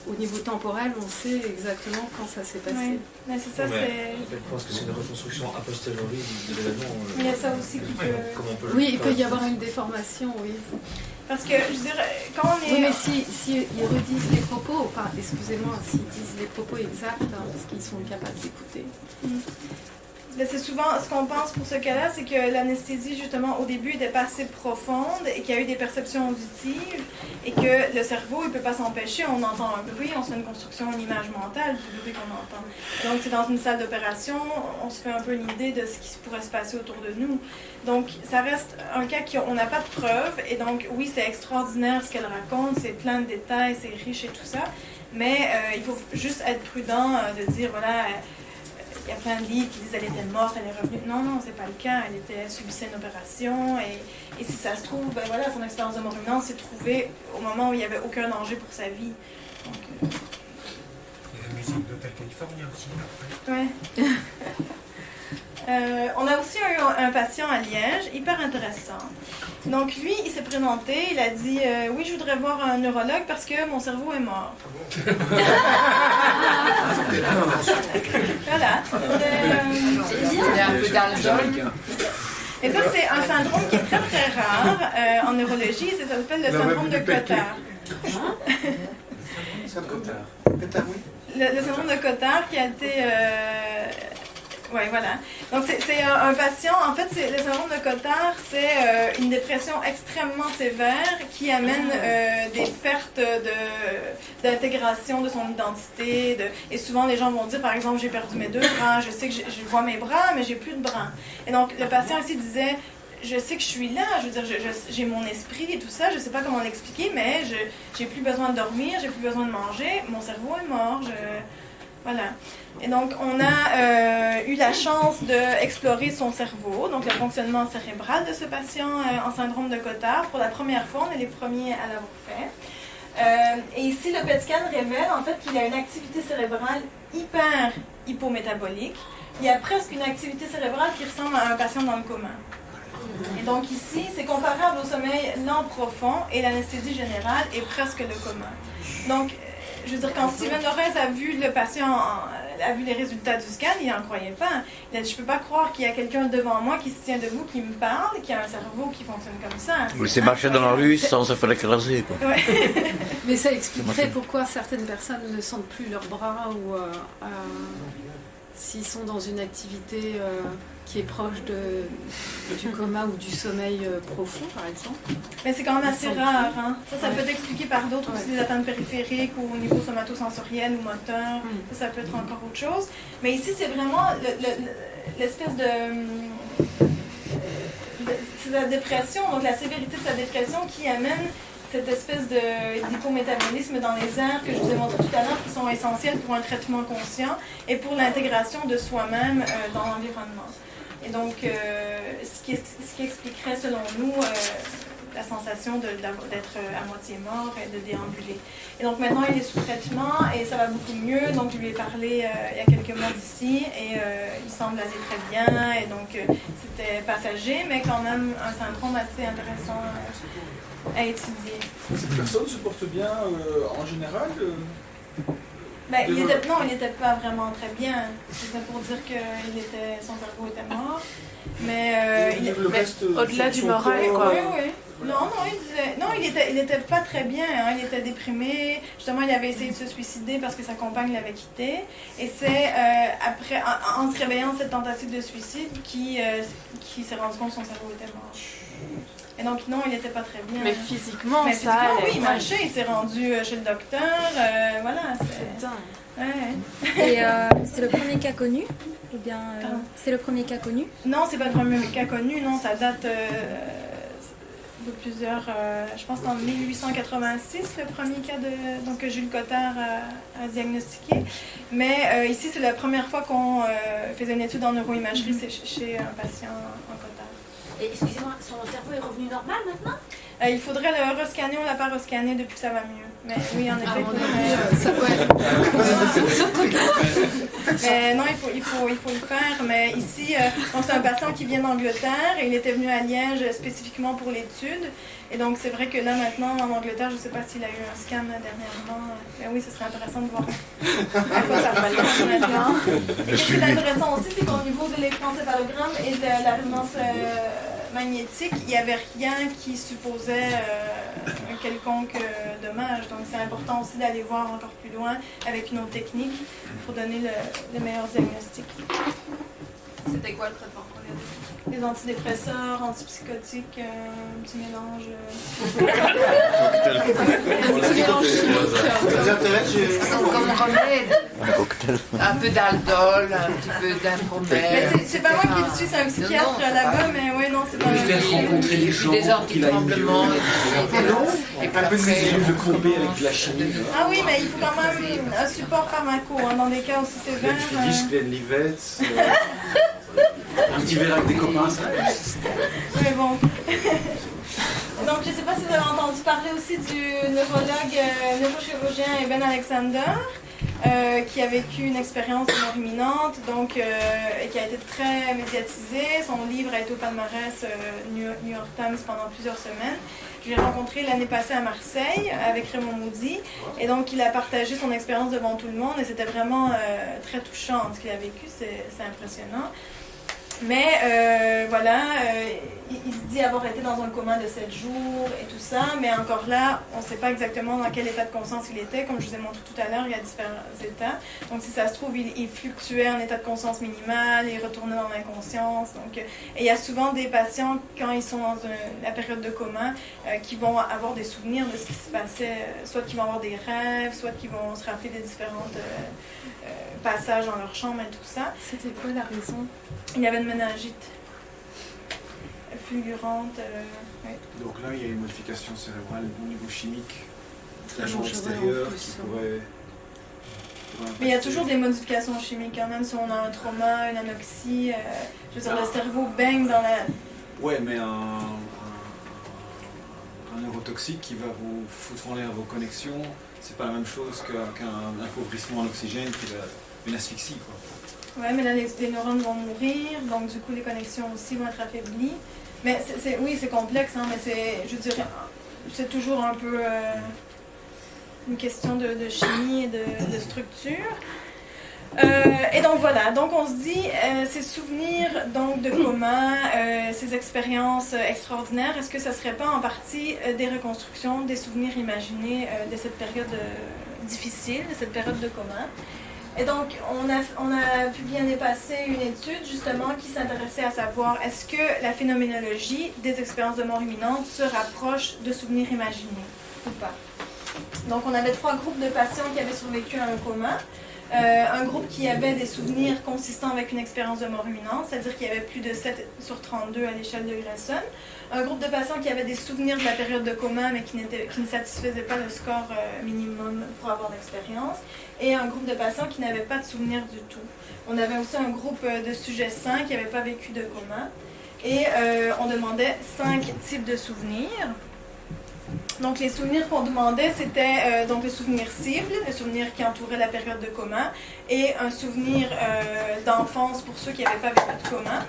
au niveau temporel, on sait exactement quand ça s'est passé. Oui, mais c'est ça, c'est... Je pense que c'est une reconstruction a posteriori de l'événement. Il y a ça aussi qui peut... Oui, il peut y avoir une déformation, oui. Parce que, je dirais, quand on est... Oui, mais si ils redisent les propos, excusez-moi, s'ils disent les propos exacts, hein, parce qu'ils sont capables d'écouter. C'est souvent ce qu'on pense pour ce cas-là, c'est que l'anesthésie, justement, au début, n'était pas assez profonde et qu'il y a eu des perceptions auditives et que le cerveau, il ne peut pas s'empêcher. On entend un bruit, on se fait une construction, une image mentale du bruit qu'on entend. Donc, c'est dans une salle d'opération, on se fait un peu une idée de ce qui pourrait se passer autour de nous. Donc, ça reste un cas qu'on n'a pas de preuves. Et donc, oui, c'est extraordinaire ce qu'elle raconte, c'est plein de détails, c'est riche et tout ça. Mais il faut juste être prudent de dire, voilà... Il y a plein de livres qui disent qu'elle était morte, elle est revenue. Non, non, c'est pas le cas. Elle subissait une opération et si ça se trouve, ben voilà, son expérience de mort imminente s'est trouvée au moment où il n'y avait aucun danger pour sa vie. Donc, il y a la musique d'Hôtel California aussi. Ouais. On a aussi eu un patient à Liège, hyper intéressant. Donc lui, il s'est présenté, il a dit oui, je voudrais voir un neurologue parce que mon cerveau est mort. Voilà. Il est un peu d'Alzheimer. Et ça, c'est un syndrome qui est très très rare en neurologie, ça s'appelle le syndrome de Cotard. Le syndrome de Cotard qui a été... Oui, voilà. Donc, c'est un patient, en fait, le syndrome de Cotard, c'est une dépression extrêmement sévère qui amène des pertes d'intégration de son identité. Et souvent, les gens vont dire, par exemple, j'ai perdu mes 2 bras, je sais que je vois mes bras, mais j'ai plus de bras. Et donc, le patient ici disait, je sais que je suis là, je veux dire, j'ai mon esprit et tout ça, je sais pas comment l'expliquer, mais j'ai plus besoin de dormir, j'ai plus besoin de manger, mon cerveau est mort, voilà. Et donc, on a eu la chance d'explorer son cerveau, donc le fonctionnement cérébral de ce patient en syndrome de Cotard. Pour la première fois, on est les premiers à l'avoir fait. Et ici, le PET scan révèle en fait qu'il a une activité cérébrale hyper hypométabolique. Il y a presque une activité cérébrale qui ressemble à un patient dans le coma. Et donc ici, c'est comparable au sommeil lent profond et l'anesthésie générale est presque le coma. Donc, je veux dire, quand Steven Norris a vu le patient, a vu les résultats du scan, il n'en croyait pas. Il a dit, je ne peux pas croire qu'il y a quelqu'un devant moi qui se tient debout, qui me parle, qui a un cerveau qui fonctionne comme ça. Vous laissez marcher dans la rue sans se faire écraser, quoi. Ouais. Mais ça expliquerait pourquoi certaines personnes ne sentent plus leurs bras ou s'ils sont dans une activité qui est proche du coma ou du sommeil profond, par exemple. Mais c'est quand même assez rare. Hein? Ça peut être expliqué par d'autres, aussi des atteintes périphériques ou au niveau somatosensoriel ou moteur. Ça peut être encore autre chose. Mais ici, c'est vraiment l'espèce c'est la dépression, donc la sévérité de sa dépression qui amène cette espèce d'hypométabolisme dans les aires que je vous ai montré tout à l'heure qui sont essentiels pour un traitement conscient et pour l'intégration de soi-même dans l'environnement. Et donc, ce qui expliquerait, selon nous, la sensation d'être à moitié mort et de déambuler. Et donc, maintenant, il est sous traitement et ça va beaucoup mieux. Donc, je lui ai parlé il y a quelques mois d'ici et il semble aller très bien. Et donc, c'était passager, mais quand même un syndrome assez intéressant à étudier. Cette personne se porte bien en général Ben, il n'était pas vraiment très bien. C'était pour dire que son cerveau était mort. Mais au-delà du moral, quoi. Oui, oui. Non, il était pas très bien. Hein. Il était déprimé. Justement, il avait essayé de se suicider parce que sa compagne l'avait quitté. Et c'est après, en se réveillant de cette tentative de suicide, qui s'est rendu compte que son cerveau était mort. Et donc, non, il n'était pas très bien. Mais physiquement, mais ça allait. Oui, il marchait, il s'est rendu chez le docteur. Voilà. Et c'est le premier cas connu ou bien c'est le premier cas connu? Non, c'est pas le premier cas connu, non, ça date de plusieurs. Je pense qu'en 1886, le premier cas que Jules Cotard a diagnostiqué. Mais ici, c'est la première fois qu'on faisait une étude en neuroimagerie, c'est chez un patient en Cotard. Et excusez-moi, son cerveau est revenu normal maintenant? Il faudrait le rescanner, on l'a pas rescanné depuis que ça va mieux. Mais oui, en effet, non, il faut le faire. Mais ici, c'est un patient qui vient d'Angleterre et il était venu à Liège spécifiquement pour l'étude. Et donc, c'est vrai que là, maintenant, en Angleterre, je ne sais pas s'il a eu un scan dernièrement. Mais oui, ce serait intéressant de voir à quoi ça ressemble maintenant. Et ce qui est intéressant aussi, c'est qu'au niveau de l'électroencéphalogramme et de la résonance magnétique, il n'y avait rien qui supposait un quelconque dommage. Donc, c'est important aussi d'aller voir encore plus loin avec une autre technique pour donner le meilleur diagnostic. C'était quoi le traitement pour les addictions? Des antidépresseurs, antipsychotiques, un petit mélange. Comme remède, un peu d'aldol, un petit peu d'impromède. C'est pas moi qui le suis, c'est un psychiatre là-bas, mais oui, non, c'est pas Lui faire rencontrer les gens pour qu'il aille mieux. Et Un peu de cellules de couper avec de la chimie. Ah oui, mais il faut quand même un support pharmaco, hein, dans des cas aussi sévères. Glenfiddich, Glenlivet, un petit verre avec des copains, ça. Mais bon. Donc, je ne sais pas si vous avez entendu parler aussi du neurologue, neurochirurgien Eben Alexander, qui a vécu une expérience de mort imminente, donc, et qui a été très médiatisé. Son livre a été au palmarès New York Times pendant plusieurs semaines. Je l'ai rencontré l'année passée à Marseille avec Raymond Moody, et donc il a partagé son expérience devant tout le monde, et c'était vraiment très touchant. Ce qu'il a vécu, c'est impressionnant. Mais voilà, il se dit avoir été dans un coma de 7 jours et tout ça, mais encore là, on ne sait pas exactement dans quel état de conscience il était. Comme je vous ai montré tout à l'heure, il y a différents états. Donc si ça se trouve, il fluctuait en état de conscience minimal, il retournait dans l'inconscience. Donc, et il y a souvent des patients, quand ils sont dans la période de coma, qui vont avoir des souvenirs de ce qui se passait, soit qu'ils vont avoir des rêves, soit qu'ils vont se rappeler des différents passages dans leur chambre et tout ça. C'était quoi la raison? Il y avait une méningite fulgurante. Oui. Donc là, il y a une modification cérébrale au niveau chimique, l'agent extérieur qui pourrait... Mais il y a toujours des modifications chimiques, hein, même si on a un trauma, une anoxie. Je veux dire, le cerveau baigne dans la... Ouais, mais un neurotoxique qui va vous foutre en l'air vos connexions, c'est pas la même chose qu'un appauvrissement en oxygène qui va... une asphyxie, quoi. Ouais, mais là, les neurones vont mourir, donc du coup, les connexions aussi vont être affaiblies. Mais oui, c'est complexe, hein, mais je dirais, c'est toujours un peu une question de chimie et de structure. Et donc voilà, donc on se dit, ces souvenirs donc, de coma, ces expériences extraordinaires, est-ce que ça ne serait pas en partie des reconstructions, des souvenirs imaginés de cette période difficile, de cette période de coma? Et donc, on a publié l'année passée une étude, justement, qui s'intéressait à savoir est-ce que la phénoménologie des expériences de mort imminente se rapproche de souvenirs imaginés ou pas. Donc, on avait 3 groupes de patients qui avaient survécu à un coma. Un groupe qui avait des souvenirs consistant avec une expérience de mort imminente, c'est-à-dire qu'il y avait plus de 7 sur 32 à l'échelle de Grayson. Un groupe de patients qui avaient des souvenirs de la période de coma, mais qui ne satisfaisaient pas le score minimum pour avoir l'expérience. Et un groupe de patients qui n'avaient pas de souvenirs du tout. On avait aussi un groupe de sujets sains qui n'avaient pas vécu de coma. Et on demandait 5 types de souvenirs. Donc les souvenirs qu'on demandait, c'était donc le souvenir cible, le souvenir qui entourait la période de coma, et un souvenir d'enfance pour ceux qui n'avaient pas vécu de coma.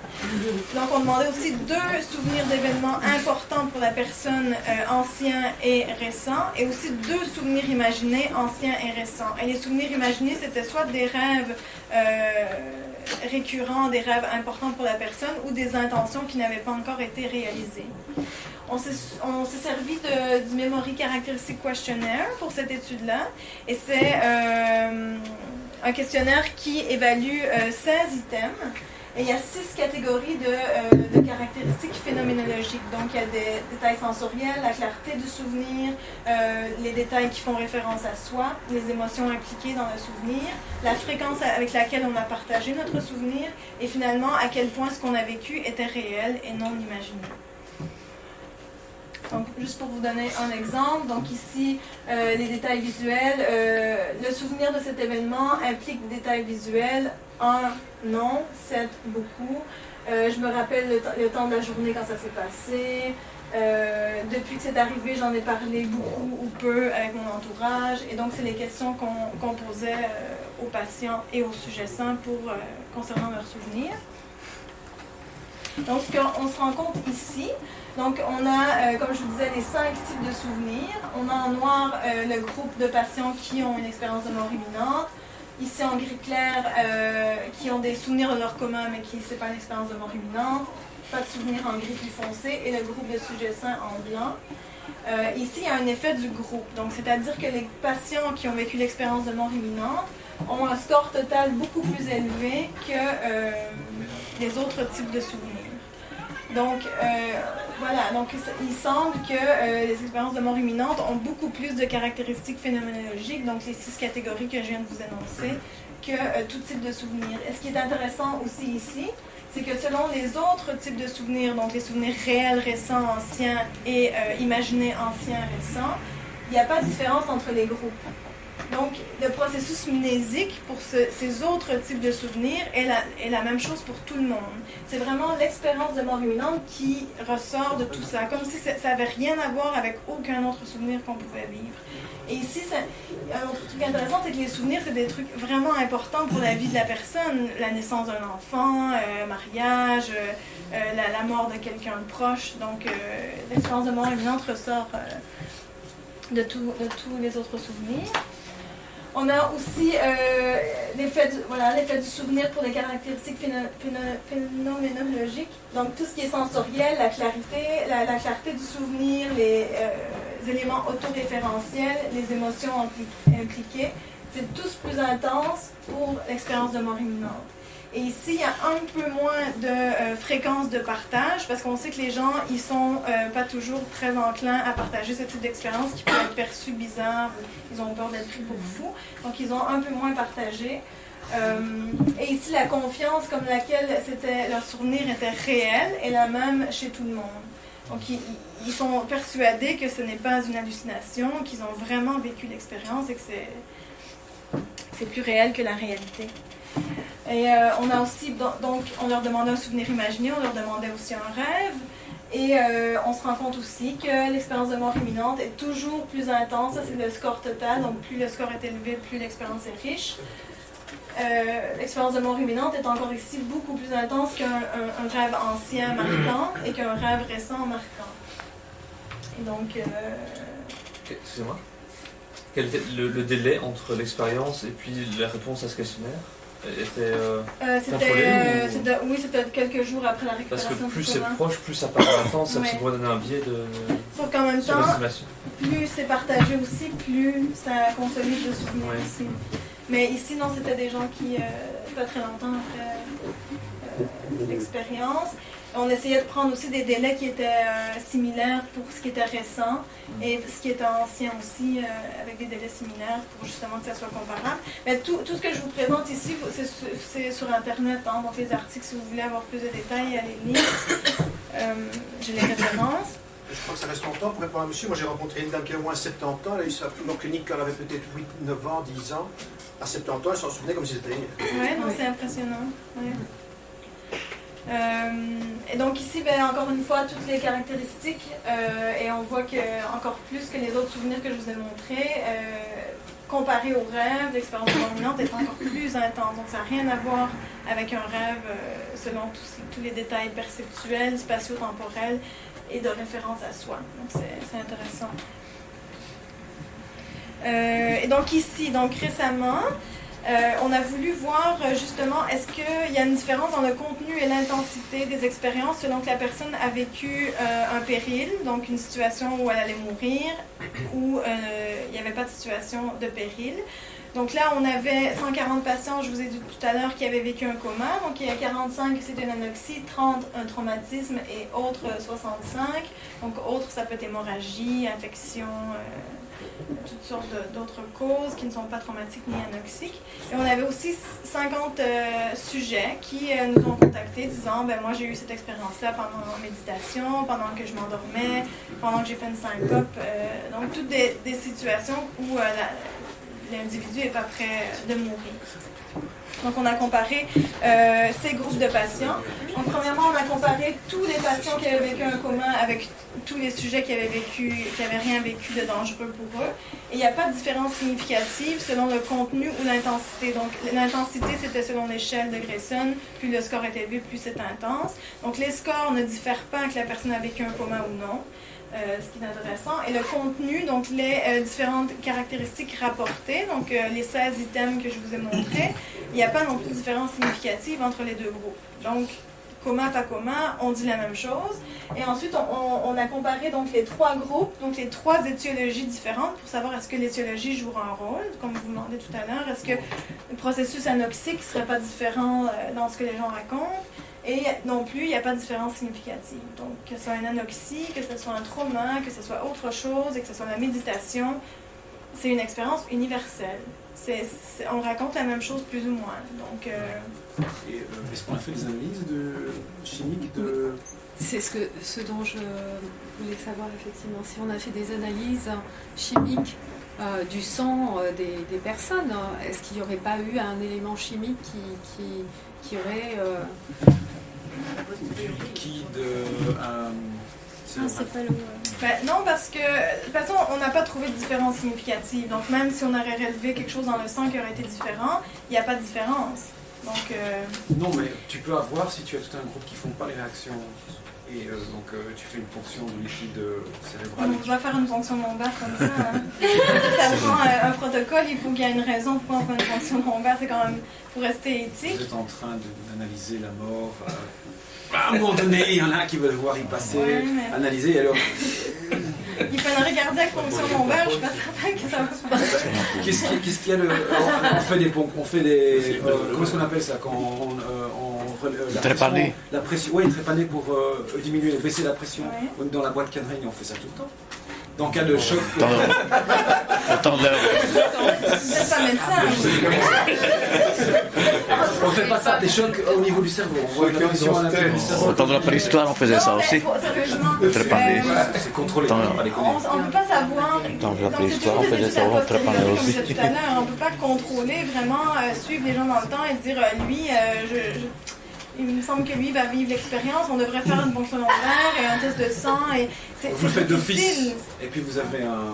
Donc on demandait aussi 2 souvenirs d'événements importants pour la personne, anciens et récents, et aussi 2 souvenirs imaginés, anciens et récents. Et les souvenirs imaginés, c'était soit des rêves récurrents, des rêves importants pour la personne, ou des intentions qui n'avaient pas encore été réalisées. On s'est servi du Memory Characteristic Questionnaire pour cette étude-là. Et c'est un questionnaire qui évalue 16 items. Et il y a 6 catégories de caractéristiques phénoménologiques. Donc, il y a des détails sensoriels, la clarté du souvenir, les détails qui font référence à soi, les émotions impliquées dans le souvenir, la fréquence avec laquelle on a partagé notre souvenir, et finalement, à quel point ce qu'on a vécu était réel et non imaginé. Donc, juste pour vous donner un exemple, donc ici, les détails visuels. Le souvenir de cet événement implique des détails visuels. 1, non. 7, beaucoup. Je me rappelle le temps de la journée quand ça s'est passé. Depuis que c'est arrivé, j'en ai parlé beaucoup ou peu avec mon entourage. Et donc, c'est les questions qu'on posait aux patients et aux sujets sains concernant leurs souvenirs. Donc, ce qu'on se rend compte ici, donc on a, comme je vous disais, les 5 types de souvenirs. On a en noir le groupe de patients qui ont une expérience de mort imminente. Ici en gris clair, qui ont des souvenirs de leur coma, mais qui c'est pas une expérience de mort imminente. Pas de souvenirs en gris plus foncé. Et le groupe de sujets sains en blanc. Ici, il y a un effet du groupe. Donc, c'est-à-dire que les patients qui ont vécu l'expérience de mort imminente ont un score total beaucoup plus élevé que les autres types de souvenirs. Donc, voilà, donc il semble que les expériences de mort imminente ont beaucoup plus de caractéristiques phénoménologiques, donc les 6 catégories que je viens de vous énoncer, que tout type de souvenirs. Et ce qui est intéressant aussi ici, c'est que selon les autres types de souvenirs, donc les souvenirs réels, récents, anciens et imaginés, anciens, récents, il n'y a pas de différence entre les groupes. Donc, le processus mnésique pour ces autres types de souvenirs est la même chose pour tout le monde. C'est vraiment l'expérience de mort imminente qui ressort de tout ça, comme si ça n'avait rien à voir avec aucun autre souvenir qu'on pouvait vivre. Et ici, un autre truc intéressant, c'est que les souvenirs, c'est des trucs vraiment importants pour la vie de la personne. La naissance d'un enfant, mariage, la mort de quelqu'un de proche. Donc, l'expérience de mort imminente ressort de tous les autres souvenirs. On a aussi l'effet du souvenir pour les caractéristiques phénoménologiques. Donc, tout ce qui est sensoriel, la clarté du souvenir, les éléments autoréférentiels, les émotions impliquées, c'est tous plus intense pour l'expérience de mort imminente. Et ici, il y a un peu moins de fréquence de partage, parce qu'on sait que les gens, ils sont pas toujours très enclins à partager ce type d'expérience qui peut être perçu bizarre, ils ont peur d'être pris pour fous, donc ils ont un peu moins partagé. Et ici, la confiance comme laquelle leur souvenir était réel est la même chez tout le monde. Donc, ils sont persuadés que ce n'est pas une hallucination, qu'ils ont vraiment vécu l'expérience et que c'est plus réel que la réalité. Et on a aussi, donc, on leur demandait un souvenir imaginé, on leur demandait aussi un rêve. Et on se rend compte aussi que l'expérience de mort imminente est toujours plus intense. Ça, c'est le score total. Donc, plus le score est élevé, plus l'expérience est riche. L'expérience de mort imminente est encore ici beaucoup plus intense qu'un rêve ancien marquant et qu'un rêve récent marquant. Et donc... Excusez-moi. Quel était le délai entre l'expérience et puis la réponse à ce questionnaire était contrôlé Oui, c'était quelques jours après la récupération. Parce que plus c'est proche, plus ça part en temps, ça pourrait donner un biais de... Sauf qu'en même temps, plus c'est partagé aussi, plus ça consolide le souvenir aussi. Mais ici, non, c'était des gens qui, pas très longtemps après l'expérience. On essayait de prendre aussi des délais qui étaient similaires pour ce qui était récent et ce qui était ancien aussi, avec des délais similaires pour justement que ça soit comparable. Mais tout ce que je vous présente ici, c'est sur Internet, hein, donc les articles, si vous voulez avoir plus de détails, allez lire. J'ai les références. Je crois que ça reste longtemps pour répondre à monsieur. Moi, j'ai rencontré une dame qui a au moins 70 ans. Elle a eu sa première clinique quand elle avait peut-être 8, 9 ans, 10 ans. À 70 ans, elle s'en souvenait comme si c'était hier. Oui, non, c'est impressionnant. Ouais. Et donc ici, encore une fois, toutes les caractéristiques, et on voit que encore plus que les autres souvenirs que je vous ai montrés, comparé au rêve, l'expérience dominante est encore plus intense. Donc ça n'a rien à voir avec un rêve selon tous les détails perceptuels, spatio-temporels et de référence à soi. Donc c'est intéressant. Et donc ici, récemment, on a voulu voir justement est-ce qu'il y a une différence dans le contenu et l'intensité des expériences selon que la personne a vécu un péril, donc une situation où elle allait mourir, ou il n'y avait pas de situation de péril. Donc là, on avait 140 patients, je vous ai dit tout à l'heure, qui avaient vécu un coma. Donc il y a 45 c'était une anoxie, 30 un traumatisme et autres 65. Donc autres, ça peut être hémorragie, infection, toutes sortes d'autres causes qui ne sont pas traumatiques ni anoxiques. Et on avait aussi 50 sujets qui nous ont contactés disant moi j'ai eu cette expérience-là pendant la méditation, pendant que je m'endormais, pendant que j'ai fait une syncope. Donc toutes des situations où l'individu n'est pas prêt de mourir. Donc on a comparé ces groupes de patients. Donc premièrement, on a comparé tous les patients qui avaient vécu un coma avec tous les sujets qui n'avaient rien vécu de dangereux pour eux. Et il n'y a pas de différence significative selon le contenu ou l'intensité. Donc l'intensité, c'était selon l'échelle de Grayson. Plus le score est élevé, plus c'est intense. Donc les scores ne diffèrent pas que la personne a vécu un coma ou non. Ce qui est intéressant. Et le contenu, donc les différentes caractéristiques rapportées, donc les 16 items que je vous ai montrés, il n'y a pas non plus de différence significative entre les deux groupes. Donc, coma, pas coma, on dit la même chose. Et ensuite, on a comparé donc les trois groupes, donc les trois étiologies différentes pour savoir est-ce que l'étiologie jouera un rôle, comme vous demandez tout à l'heure, est-ce que le processus anoxique ne serait pas différent dans ce que les gens racontent. Et non plus, il n'y a pas de différence significative. Donc, que ce soit une anoxie, que ce soit un trauma, que ce soit autre chose, et que ce soit la méditation, c'est une expérience universelle. On raconte la même chose plus ou moins. Donc, est-ce qu'on a fait des analyses chimiques de... C'est ce dont je voulais savoir, effectivement. Si on a fait des analyses chimiques du sang des personnes, est-ce qu'il n'y aurait pas eu un élément chimique qui aurait... Du liquide... non, parce que de toute façon, on n'a pas trouvé de différence significative. Donc, même si on aurait relevé quelque chose dans le sang qui aurait été différent, il n'y a pas de différence. Donc, non, mais tu peux avoir, si tu as tout un groupe qui ne font pas les réactions, et tu fais une ponction de liquide cérébral. On va faire une ponction lombaire comme ça. Hein. Ça prend un protocole, il faut qu'il y ait une raison pourquoi on fait une ponction lombaire. C'est quand même pour rester éthique. Vous êtes en train d'analyser la mort. À un moment donné, il y en a qui veulent voir y passer, analyser, alors... Il fait un regardien avec ponction lombaire, je suis pas certaine que ça va se passer. Qu'est-ce qu'il y a on fait des comment est-ce qu'on appelle ça quand la pression, oui, trépaner pour diminuer, baisser la pression dans la boîte cadrée, on fait ça tout le temps. Dans cas de choc. Autant de C'est pas médecin. On fait pas ça, des chocs au niveau du cerveau. On voit la pression à l'intérieur du cerveau. Au temps de la préhistoire, on faisait ça aussi. Trépaner. C'est contrôlé. On ne peut pas savoir. Dans la préhistoire, on faisait ça, on trépanait aussi. Comme je disais tout à l'heure, on ne peut pas contrôler vraiment, suivre les gens dans le temps et dire lui, il me semble que lui va vivre l'expérience, on devrait faire une ponction lombaire et un test de sang. Vous le faites d'office. Et puis vous avez un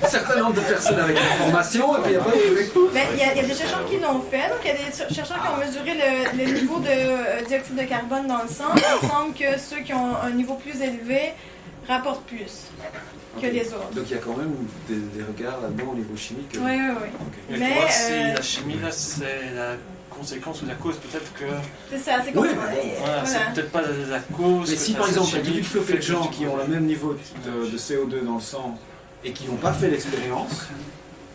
certain nombre de personnes avec une formation, et puis il y a des chercheurs qui l'ont fait, donc il y a des chercheurs qui ont mesuré le niveau de dioxyde de carbone dans le sang. Il semble que ceux qui ont un niveau plus élevé rapportent plus que les autres. Donc il y a quand même des regards là-dedans au niveau chimique. Oui. Mais il faut voir si la chimie, là, c'est la conséquence ou la cause, peut-être que... C'est ça, c'est voilà. C'est peut-être pas la cause... Mais si par exemple, il y a toute de gens qui ont le même niveau de CO2 dans le sang et qui n'ont pas fait l'expérience,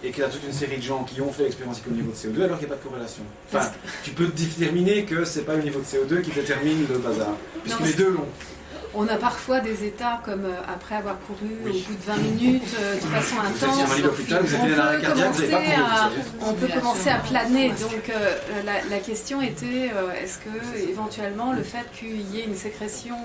et qu'il y a toute une série de gens qui ont fait l'expérience avec le niveau de CO2, alors qu'il n'y a pas de corrélation. Enfin, tu peux déterminer que c'est pas le niveau de CO2 qui détermine le bazar, puisque les deux l'ont. On a parfois des états comme après avoir couru au bout de 20 minutes de façon intense. On peut commencer à planer. Donc la question était est-ce que éventuellement le fait qu'il y ait une sécrétion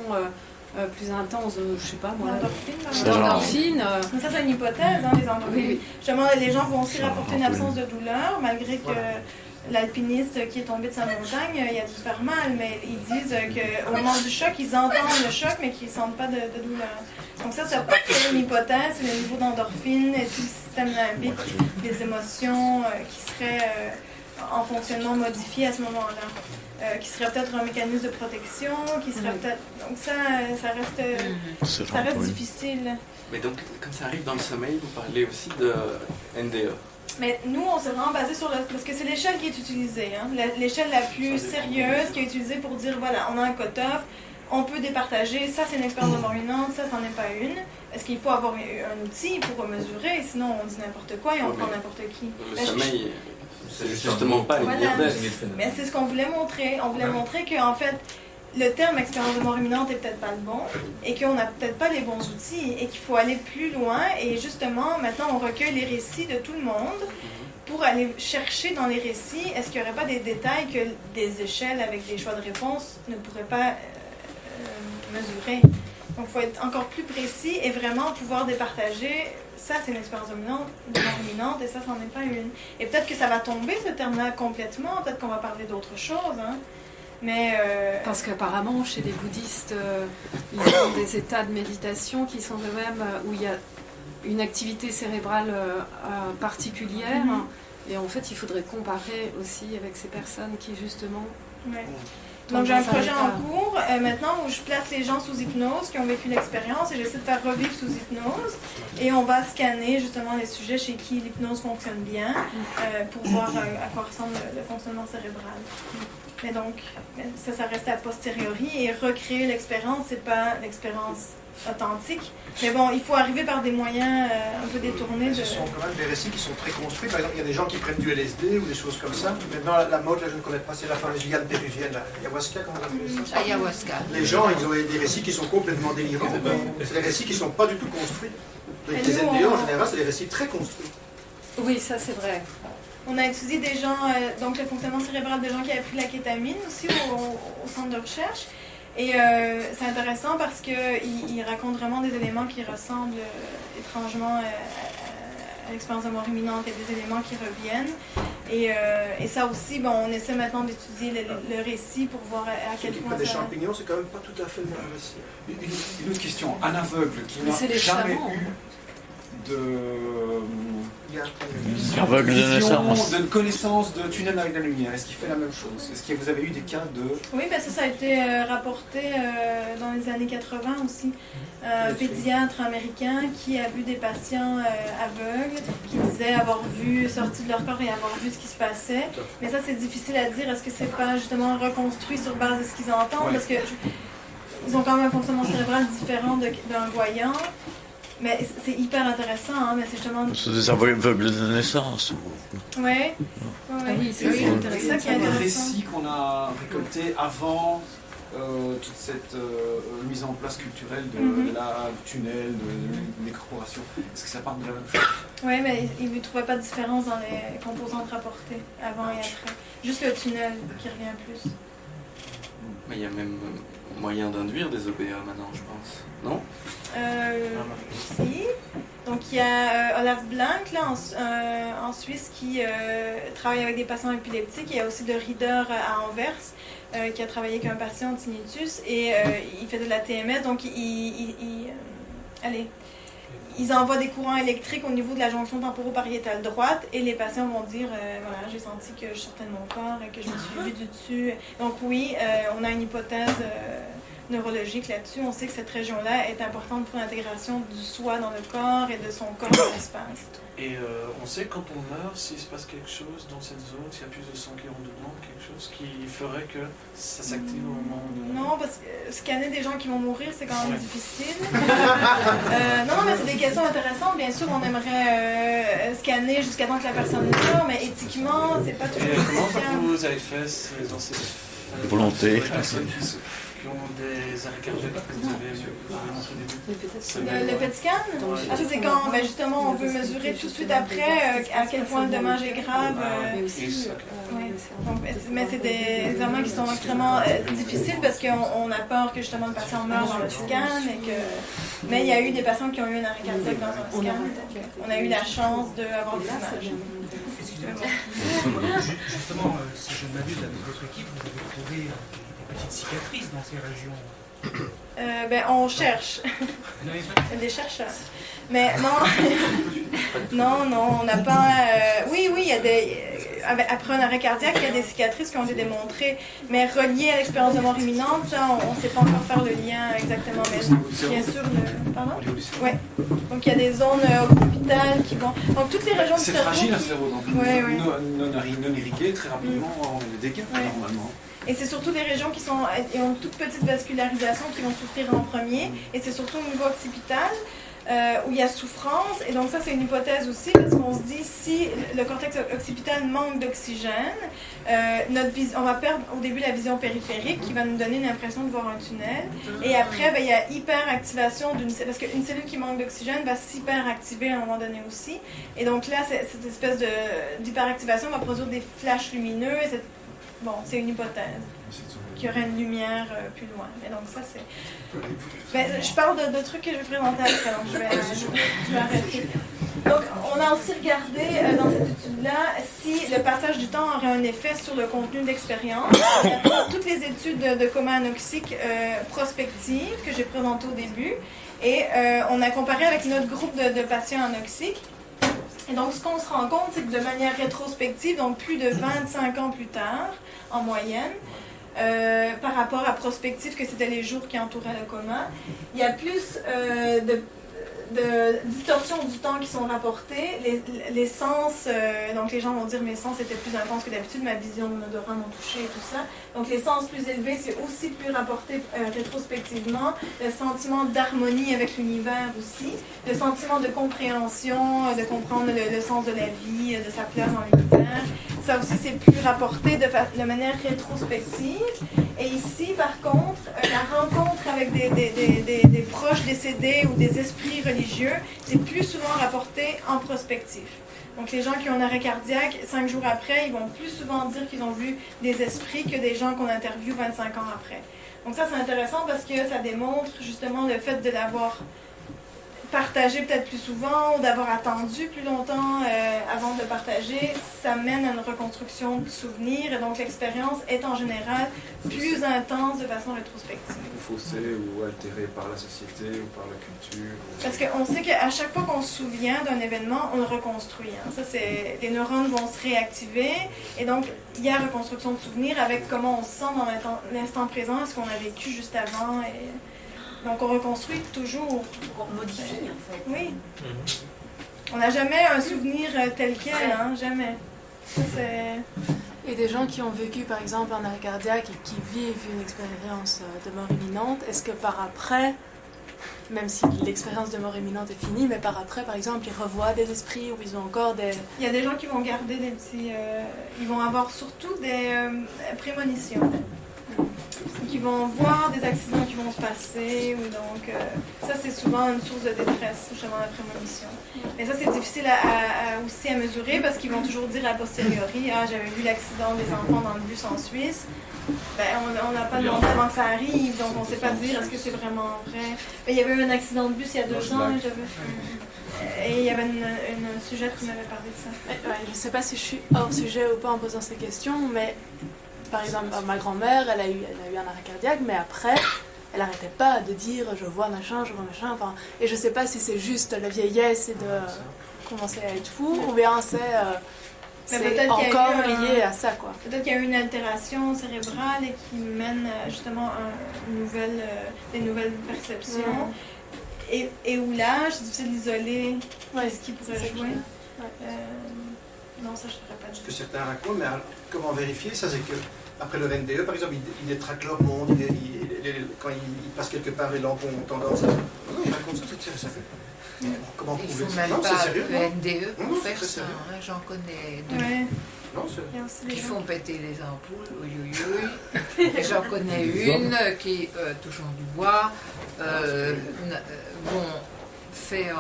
plus intense, je sais pas moi, d'endorphine. Ça c'est une hypothèse, hein, les endorphines. Oui. Justement, les gens vont aussi rapporter une absence de douleur, malgré que l'alpiniste qui est tombé de sa montagne, il a dû se faire mal, mais ils disent qu'au moment du choc, ils entendent le choc, mais qu'ils ne sentent pas de douleur. Donc ça c'est une hypothèse, c'est le niveau d'endorphine et tout le système limbique, les émotions qui seraient en fonctionnement modifié à ce moment-là. Qui serait peut-être un mécanisme de protection, qui serait peut-être... Donc ça reste difficile. Mais donc, quand ça arrive dans le sommeil, vous parlez aussi de NDE. Mais nous, on s'est vraiment basé sur parce que c'est l'échelle qui est utilisée, hein? L'échelle la plus sérieuse qui est utilisée pour dire, voilà, on a un cut-off, on peut départager, ça c'est une expérience de mort imminente, ça c'en est pas une. Est-ce qu'il faut avoir un outil pour mesurer, sinon on dit n'importe quoi et on prend n'importe qui. Le sommeil, c'est justement pas une Mais c'est ce qu'on voulait montrer. On voulait montrer qu'en fait, le terme expérience de mort imminente n'est peut-être pas le bon et qu'on n'a peut-être pas les bons outils et qu'il faut aller plus loin. Et justement, maintenant, on recueille les récits de tout le monde pour aller chercher dans les récits, est-ce qu'il n'y aurait pas des détails que des échelles avec des choix de réponse ne pourraient pas mesurer. Donc, il faut être encore plus précis et vraiment pouvoir départager. Ça, c'est une expérience de mort imminente et ça, c'en est pas une. Et peut-être que ça va tomber, ce terme-là, complètement. Peut-être qu'on va parler d'autre chose, hein. Mais parce qu'apparemment, chez les bouddhistes, ils ont des états de méditation qui sont de même où il y a une activité cérébrale particulière. Et en fait, il faudrait comparer aussi avec ces personnes qui, justement... Ouais. Donc j'ai un projet en cours maintenant où je place les gens sous hypnose qui ont vécu l'expérience et j'essaie de faire revivre sous hypnose et on va scanner justement les sujets chez qui l'hypnose fonctionne bien pour voir à quoi ressemble le fonctionnement cérébral. Mais donc, ça reste a posteriori. Et recréer l'expérience, c'est pas l'expérience authentique. Mais bon, il faut arriver par des moyens un peu détournés. Ce sont quand même des récits qui sont très construits. Par exemple, il y a des gens qui prennent du LSD ou des choses comme ça. Maintenant, la mode, là, je ne connais pas, c'est la fameuse liane péruvienne, la ayahuasca, comment on appelle ça? Ayahuasca. Les gens, ils ont des récits qui sont complètement délirants. C'est des récits qui ne sont pas du tout construits. Les NDE, en général, c'est des récits très construits. Oui, ça c'est vrai. On a étudié des gens, donc le fonctionnement cérébral des gens qui avaient pris la kétamine aussi au centre de recherche. Et c'est intéressant parce qu'il raconte vraiment des éléments qui ressemblent étrangement à l'expérience de mort imminente. Il y a des éléments qui reviennent. Et ça aussi, bon, on essaie maintenant d'étudier le récit pour voir à quel point des ça... champignons, c'est quand même pas tout à fait le même récit. Une autre question. Un aveugle qui n'a jamais eu aveugle de naissance, de connaissance de tunnel avec la lumière, est-ce qu'il fait la même chose? Est-ce que vous avez eu des cas de... Oui, ben ça a été rapporté dans les années 80 aussi. Un pédiatre américain qui a vu des patients aveugles qui disaient avoir vu, sorti de leur corps et avoir vu ce qui se passait. Mais ça, c'est difficile à dire. Est-ce que c'est pas justement reconstruit sur base de ce qu'ils entendent? Parce que ils ont quand même un fonctionnement cérébral différent d'un voyant. Mais c'est hyper intéressant, hein, mais c'est justement... C'est des aveugles de naissance. Ouais. Oui, c'est intéressant. C'est un récit qu'on a récolté avant toute cette mise en place culturelle de la tunnel, des corporations. Est-ce que ça parle de la même chose? Oui, mais il ne trouvait pas de différence dans les composantes rapportées avant et après. Juste le tunnel qui revient plus. Mais il y a même moyen d'induire des OBA maintenant, je pense. Non? Si. Donc il y a Olaf Blank là, en Suisse qui travaille avec des patients épileptiques. Il y a aussi de Rieder à Anvers qui a travaillé avec un patient tinnitus et il fait de la TMS. Donc ils envoient des courants électriques au niveau de la jonction temporopariétale droite et les patients vont dire voilà, j'ai senti que je sortais de mon corps et que je me suis vue du dessus. Donc oui, on a une hypothèse neurologique là-dessus. On sait que cette région-là est importante pour l'intégration du soi dans le corps et de son corps dans l'espace. Et on sait quand on meurt, s'il se passe quelque chose dans cette zone, s'il y a plus de sang qui rentre dedans, quelque chose qui ferait que ça s'active au moment où... Non, parce que scanner des gens qui vont mourir, c'est quand même difficile. Non, mais c'est des questions intéressantes. Bien sûr, on aimerait scanner jusqu'à temps que la personne meure, mais éthiquement, c'est pas toujours Comment possible. vous avez fait ces Volonté. qui ont des arrêts cardiaques que vous avez montré des Le PET scan? Ah, ça, c'est quand justement on veut mesurer tout de suite après à quel point le dommage est grave. Mais c'est des examens qui sont extrêmement difficiles parce qu'on a peur que justement le patient meure dans le scan. Mais il y a eu des patients qui ont eu un arrêt cardiaque dans un scan. Donc, on a eu la chance d'avoir des images. Justement, si je ne m'abuse, avec votre équipe, vous avez trouvé des petites cicatrices dans ces régions. On cherche. Des chercheurs. Mais non, on n'a pas... Oui, il y a des... Après un arrêt cardiaque, il y a des cicatrices qui ont été démontrées, mais reliées à l'expérience de mort imminente, ça, on ne sait pas encore faire le lien exactement. Mais bien sûr, pardon? Oui. Donc il y a des zones occipitales qui vont... Donc toutes les régions du cerveau... C'est fragile un cerveau, donc non irrigué, très rapidement, on a des dégâts normalement. Et c'est surtout les régions qui ont une toute petite vascularisation qui vont souffrir en premier, et c'est surtout au niveau occipital. Où il y a souffrance, et donc ça c'est une hypothèse aussi, parce qu'on se dit si le cortex occipital manque d'oxygène, on va perdre au début la vision périphérique qui va nous donner une impression de voir un tunnel, et après il y a hyperactivation d'une cellule, parce qu'une cellule qui manque d'oxygène va s'hyperactiver à un moment donné aussi, et donc là cette espèce d'hyperactivation va produire des flashs lumineux, et c'est une hypothèse qu'il y aurait une lumière plus loin. Et donc ça c'est... je parle de trucs que je vais présenter après, donc je vais arrêter. Donc on a aussi regardé dans cette étude-là si le passage du temps aurait un effet sur le contenu de l'expérience. On a pris toutes les études de coma anoxique prospectives que j'ai présentées au début, et on a comparé avec notre groupe de patients anoxiques. Et donc, ce qu'on se rend compte, c'est que de manière rétrospective, donc plus de 25 ans plus tard, en moyenne, par rapport à prospective, que c'était les jours qui entouraient le coma, il y a plus de distorsions du temps qui sont rapportées. Les sens, donc les gens vont dire mes sens étaient plus intenses que d'habitude, ma vision, mon odorat, mon toucher et tout ça. Donc les sens plus élevés, c'est aussi plus rapporté rétrospectivement. Le sentiment d'harmonie avec l'univers aussi. Le sentiment de compréhension, de comprendre le sens de la vie, de sa place dans l'univers. Ça aussi, c'est plus rapporté de manière rétrospective. Et ici, par contre, la rencontre avec des proches décédés ou des esprits religieux, c'est plus souvent rapporté en prospectif. Donc les gens qui ont un arrêt cardiaque, 5 jours après, ils vont plus souvent dire qu'ils ont vu des esprits que des gens qu'on interviewe 25 ans après. Donc ça, c'est intéressant parce que ça démontre justement le fait de l'avoir partagé peut-être plus souvent ou d'avoir attendu plus longtemps avant de le partager, ça mène à une reconstruction du souvenir et donc l'expérience est en général plus intense de façon rétrospective. Ou faussée ou altérée par la société ou par la culture. Parce qu'on sait qu'à chaque fois qu'on se souvient d'un événement, on le reconstruit. Hein. Ça, les neurones vont se réactiver et donc il y a reconstruction de souvenir avec comment on se sent dans l'instant présent, ce qu'on a vécu juste avant. Donc on reconstruit toujours. On modifie en fait. Oui. On n'a jamais un souvenir tel quel, hein, jamais. Ça, et des gens qui ont vécu par exemple un arrêt cardiaque et qui vivent une expérience de mort imminente, est-ce que par après, même si l'expérience de mort imminente est finie, mais par après par exemple ils revoient des esprits ou ils ont encore des... Il y a des gens qui vont garder des petits... ils vont avoir surtout des prémonitions. Qui vont voir des accidents qui vont se passer, ou donc ça c'est souvent une source de détresse, justement la prémonition. Mais ça c'est difficile aussi à mesurer parce qu'ils vont toujours dire a posteriori, ah j'avais vu l'accident des enfants dans le bus en Suisse. Ben, on n'a pas demandé avant que ça arrive, donc on ne sait pas dire est-ce que c'est vraiment vrai. Ben, il y avait eu un accident de bus il y a 2 ans et il y avait une sujette qui m'avait parlé de ça. Je ne sais pas si je suis hors sujet ou pas en posant ces questions, mais par exemple, ma grand-mère, elle a eu un arrêt cardiaque, mais après, elle n'arrêtait pas de dire je vois machin, enfin, et je ne sais pas si c'est juste la vieillesse et de commencer à être fou, ou bien c'est encore lié à ça, quoi. Peut-être qu'il y a eu une altération cérébrale et qui mène justement des nouvelles perceptions, et où l'âge, c'est difficile d'isoler ce qui pourrait jouer. Non, ça je ne pourrais pas dire. Ce que certains racontent, mais alors, comment vérifier ça, c'est que après le NDE, par exemple, ils détraquent leur monde, quand ils passent quelque part, les lampes ont tendance à... Non, ils racontent ça fait... Comment il prouver faut ça? même Non, pas c'est sérieux, le non? NDE Non, pour c'est faire très ça, sérieux. hein, j'en connais deux. Ouais. Qui font péter les ampoules, oui. Et j'en connais une qui, touchant du bois, fait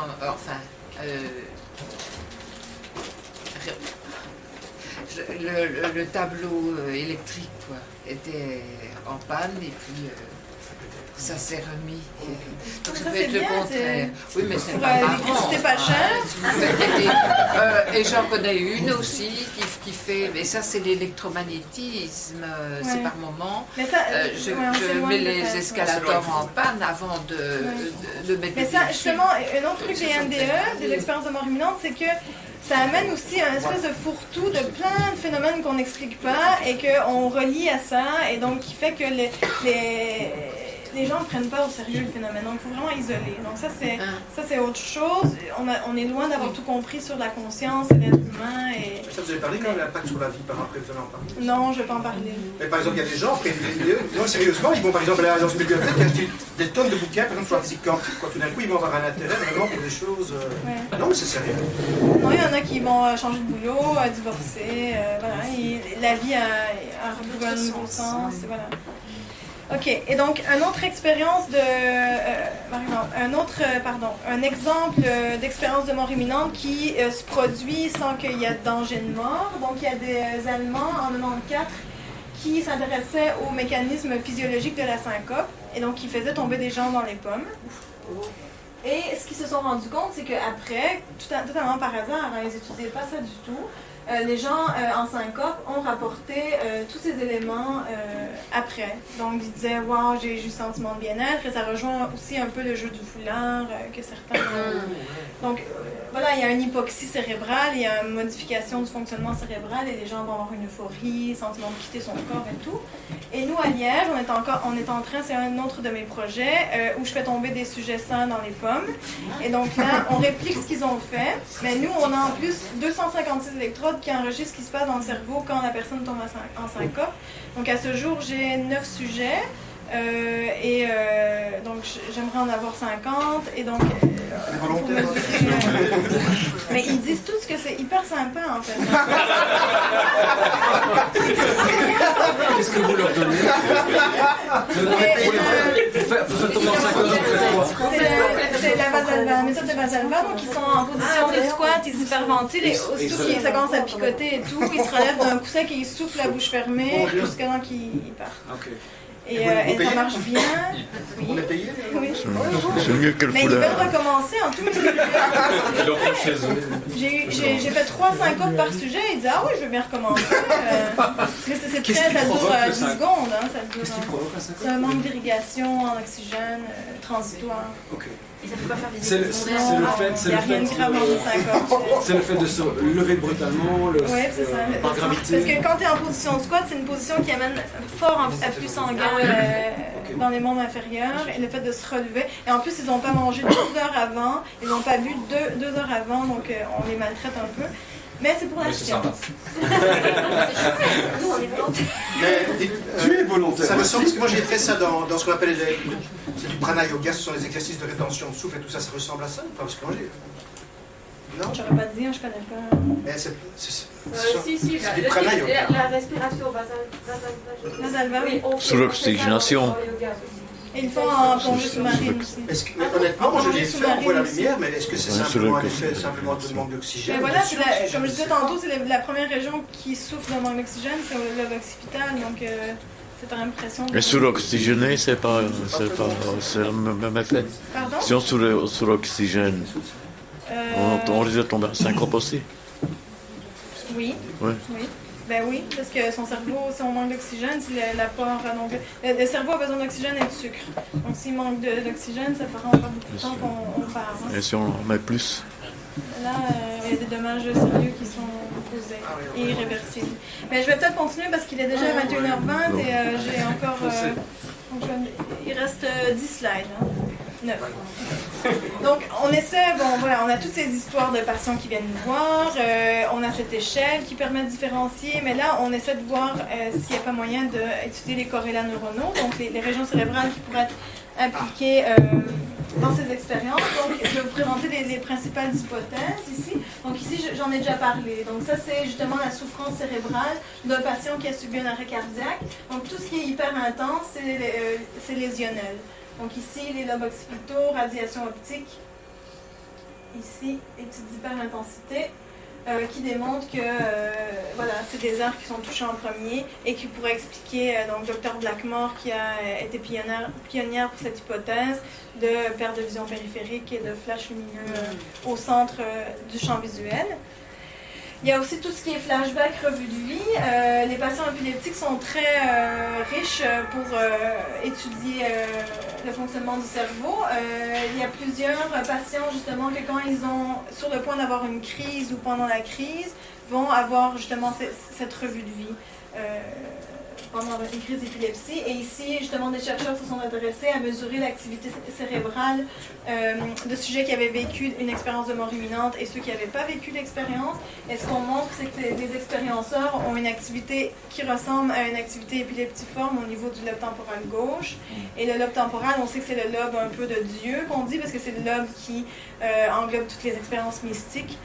le tableau électrique quoi, était en panne et puis ça s'est remis. Donc ça peut être le contraire. Oui, mais c'est pas marrant. C'était pas cher. Et j'en connais une aussi qui fait, mais ça c'est l'électromagnétisme, c'est par moment. Je mets les escalators en panne avant de mettre. Mais ça, justement, un autre truc des MDE, des expériences de mort imminente, c'est que ça amène aussi un espèce de fourre-tout de plein de phénomènes qu'on n'explique pas et qu'on relie à ça, et donc qui fait que les gens ne prennent pas au sérieux le phénomène. Donc il faut vraiment isoler. Donc ça c'est autre chose. On est loin d'avoir tout compris sur la conscience et l'être humain. Ça vous avez parlé quand même de l'impact sur la vie par après, vous allez en parler? Non, je ne vais pas en parler. Mais par exemple, il y a des gens, après non, sérieusement, ils vont par exemple aller dans une bibliothèque et acheter des tonnes de bouquins, par exemple sur la physique quantique, quoi. Tout d'un coup, ils vont avoir un intérêt vraiment pour des choses... Non, mais c'est sérieux. Non, il y en a qui vont changer de boulot, divorcer, voilà. La vie a retrouvé un nouveau sens, voilà. Ok, et donc une autre expérience un exemple d'expérience de mort imminente qui se produit sans qu'il y ait de danger de mort. Donc il y a des Allemands en 1994 qui s'intéressaient aux mécanismes physiologiques de la syncope et donc qui faisaient tomber des gens dans les pommes. Et ce qu'ils se sont rendus compte, c'est qu'après, totalement par hasard, ils n'étudiaient pas ça du tout, les gens en syncope ont rapporté tous ces éléments après. Donc, ils disaient « Wow, j'ai eu sentiment de bien-être » et ça rejoint aussi un peu le jeu du foulard que certains ont. Donc, voilà, il y a une hypoxie cérébrale, il y a une modification du fonctionnement cérébral et les gens vont avoir une euphorie, sentiment de quitter son corps et tout. Et nous, à Liège, on est en train, c'est un autre de mes projets, où je fais tomber des sujets sains dans les pommes. Et donc là, on réplique ce qu'ils ont fait, mais nous, on a en plus 256 électrodes qui enregistrent ce qui se passe dans le cerveau quand la personne tombe en syncope. Donc à ce jour, j'ai 9 sujets. Donc j'aimerais en avoir 50 et donc mais ils disent tous que c'est hyper sympa en fait. Qu'est-ce que vous leur donnez? C'est la méthode de Vasalva, donc ils sont en position de squat, ils hyperventilent et aussitôt qu'ils ça commence à picoter et tout, ils se relèvent d'un coussin et ils soufflent la bouche fermée jusqu'à temps qu'ils partent. Et ça marche bien. Oui. On est payé? Oui. C'est mieux que le Mais ils foulard. veulent recommencer en tout cas. J'ai fait 3 syncopes par sujet et ils disent « Ah oui, je veux bien recommencer. » Mais ça dure 10 secondes. Hein, Qu'est-ce qui provoque un syncope? c'est un manque d'irrigation en oxygène transitoire. Ok. Et ça peut pas faire des C'est le fait de se lever brutalement, c'est ça. par gravité. Parce que quand tu es en position squat, c'est une position qui amène fort afflux sanguin dans les membres inférieurs et le fait de se relever. Et en plus, ils n'ont pas mangé 2 heures avant, ils n'ont pas bu 2 heures avant, donc on les maltraite un peu. Mais c'est pour la science. Nous, on est volontaires. Tu es volontaire. Ça ressemble, parce que moi j'ai fait ça dans ce qu'on appelle c'est du prana yoga, ce sont les exercices de rétention de souffle et tout ça, ça ressemble à ça ou pas? Parce que moi j'ai... Non? J'aurais pas dit, je connais pas. Mais C'est du prana yoga. la respiration Vasalva, oui. Sous l'oxygénation. Et ils font en plongée sous-marine aussi. Mais honnêtement, moi je l'ai fait, on voit la lumière, mais est-ce que c'est simplement un effet simplement de manque d'oxygène? Mais voilà, comme je disais tantôt, c'est la première région qui souffre d'un manque d'oxygène, c'est le lobe occipital, donc c'est par impression. Mais sous l'oxygéné, c'est le même effet. Pardon? Si on sous l'oxygène, on risque de tomber à syncope aussi. Oui. Oui. Ben oui, parce que son cerveau, si on manque d'oxygène, si l'apport. Donc, le cerveau a besoin d'oxygène et de sucre. Donc s'il manque d'oxygène, ça prend pas beaucoup de temps qu'on part. Hein. Et si on en met plus? Là, il y a des dommages sérieux qui sont causés et irréversibles. Mais je vais peut-être continuer parce qu'il est déjà 21h20 et j'ai encore. Il reste 10 slides. Hein. 9. Donc, on essaie, on a toutes ces histoires de patients qui viennent nous voir, on a cette échelle qui permet de différencier, mais là, on essaie de voir s'il n'y a pas moyen d'étudier les corrélats neuronaux, donc les régions cérébrales qui pourraient être impliquées dans ces expériences. Donc, je vais vous présenter les principales hypothèses ici. Donc, ici, j'en ai déjà parlé. Donc, ça, c'est justement la souffrance cérébrale d'un patient qui a subi un arrêt cardiaque. Donc, tout ce qui est hyper intense, c'est lésionnel. Donc ici, les lobes occipitaux, radiation optique. Ici, études d'hyperintensité qui démontrent que c'est des aires qui sont touchées en premier et qui pourraient expliquer, donc Dr Blackmore qui a été pionnière pour cette hypothèse de perte de vision périphérique et de flash lumineux au centre du champ visuel. Il y a aussi tout ce qui est flashback, revue de vie. Les patients épileptiques sont très riches pour étudier le fonctionnement du cerveau. Il y a plusieurs patients justement que quand ils sont sur le point d'avoir une crise ou pendant la crise, vont avoir justement cette revue de vie pendant une crise d'épilepsie. Et ici, justement, des chercheurs se sont intéressés à mesurer l'activité cérébrale de sujets qui avaient vécu une expérience de mort imminente et ceux qui n'avaient pas vécu l'expérience. Et ce qu'on montre, c'est que les expérienceurs ont une activité qui ressemble à une activité épileptiforme au niveau du lobe temporal gauche. Et le lobe temporal, on sait que c'est le lobe un peu de Dieu qu'on dit, parce que c'est le lobe qui englobe toutes les expériences mystiques.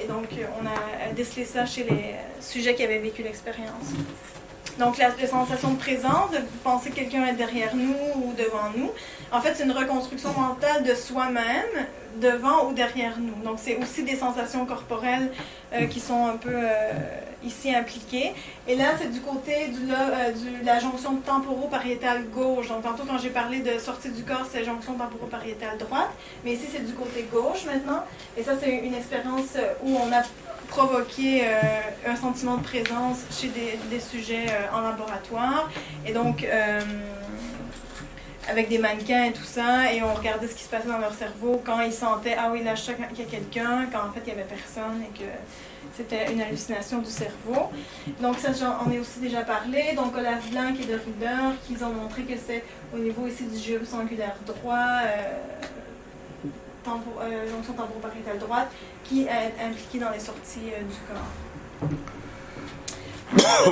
Et donc, on a décelé ça chez les sujets qui avaient vécu l'expérience. Donc, la sensation de présence, de penser que quelqu'un est derrière nous ou devant nous, en fait, c'est une reconstruction mentale de soi-même, devant ou derrière nous. Donc, c'est aussi des sensations corporelles qui sont un peu ici impliquées. Et là, c'est du côté de la jonction temporopariétale gauche. Donc, tantôt, quand j'ai parlé de sortie du corps, c'est jonction temporopariétale droite. Mais ici, c'est du côté gauche maintenant. Et ça, c'est une expérience où on a provoquer un sentiment de présence chez des sujets en laboratoire. Et donc, avec des mannequins et tout ça, et on regardait ce qui se passait dans leur cerveau quand ils sentaient « Ah oui, là, je sens qu'il y a quelqu'un », quand en fait, il n'y avait personne et que c'était une hallucination du cerveau. Donc ça, j'en ai aussi déjà parlé. Donc Olaf Blank et de Ruder, qui ont montré que c'est au niveau ici du gyrus angulaire droit, jonction temporopariétale droite, qui est impliquée dans les sorties du corps.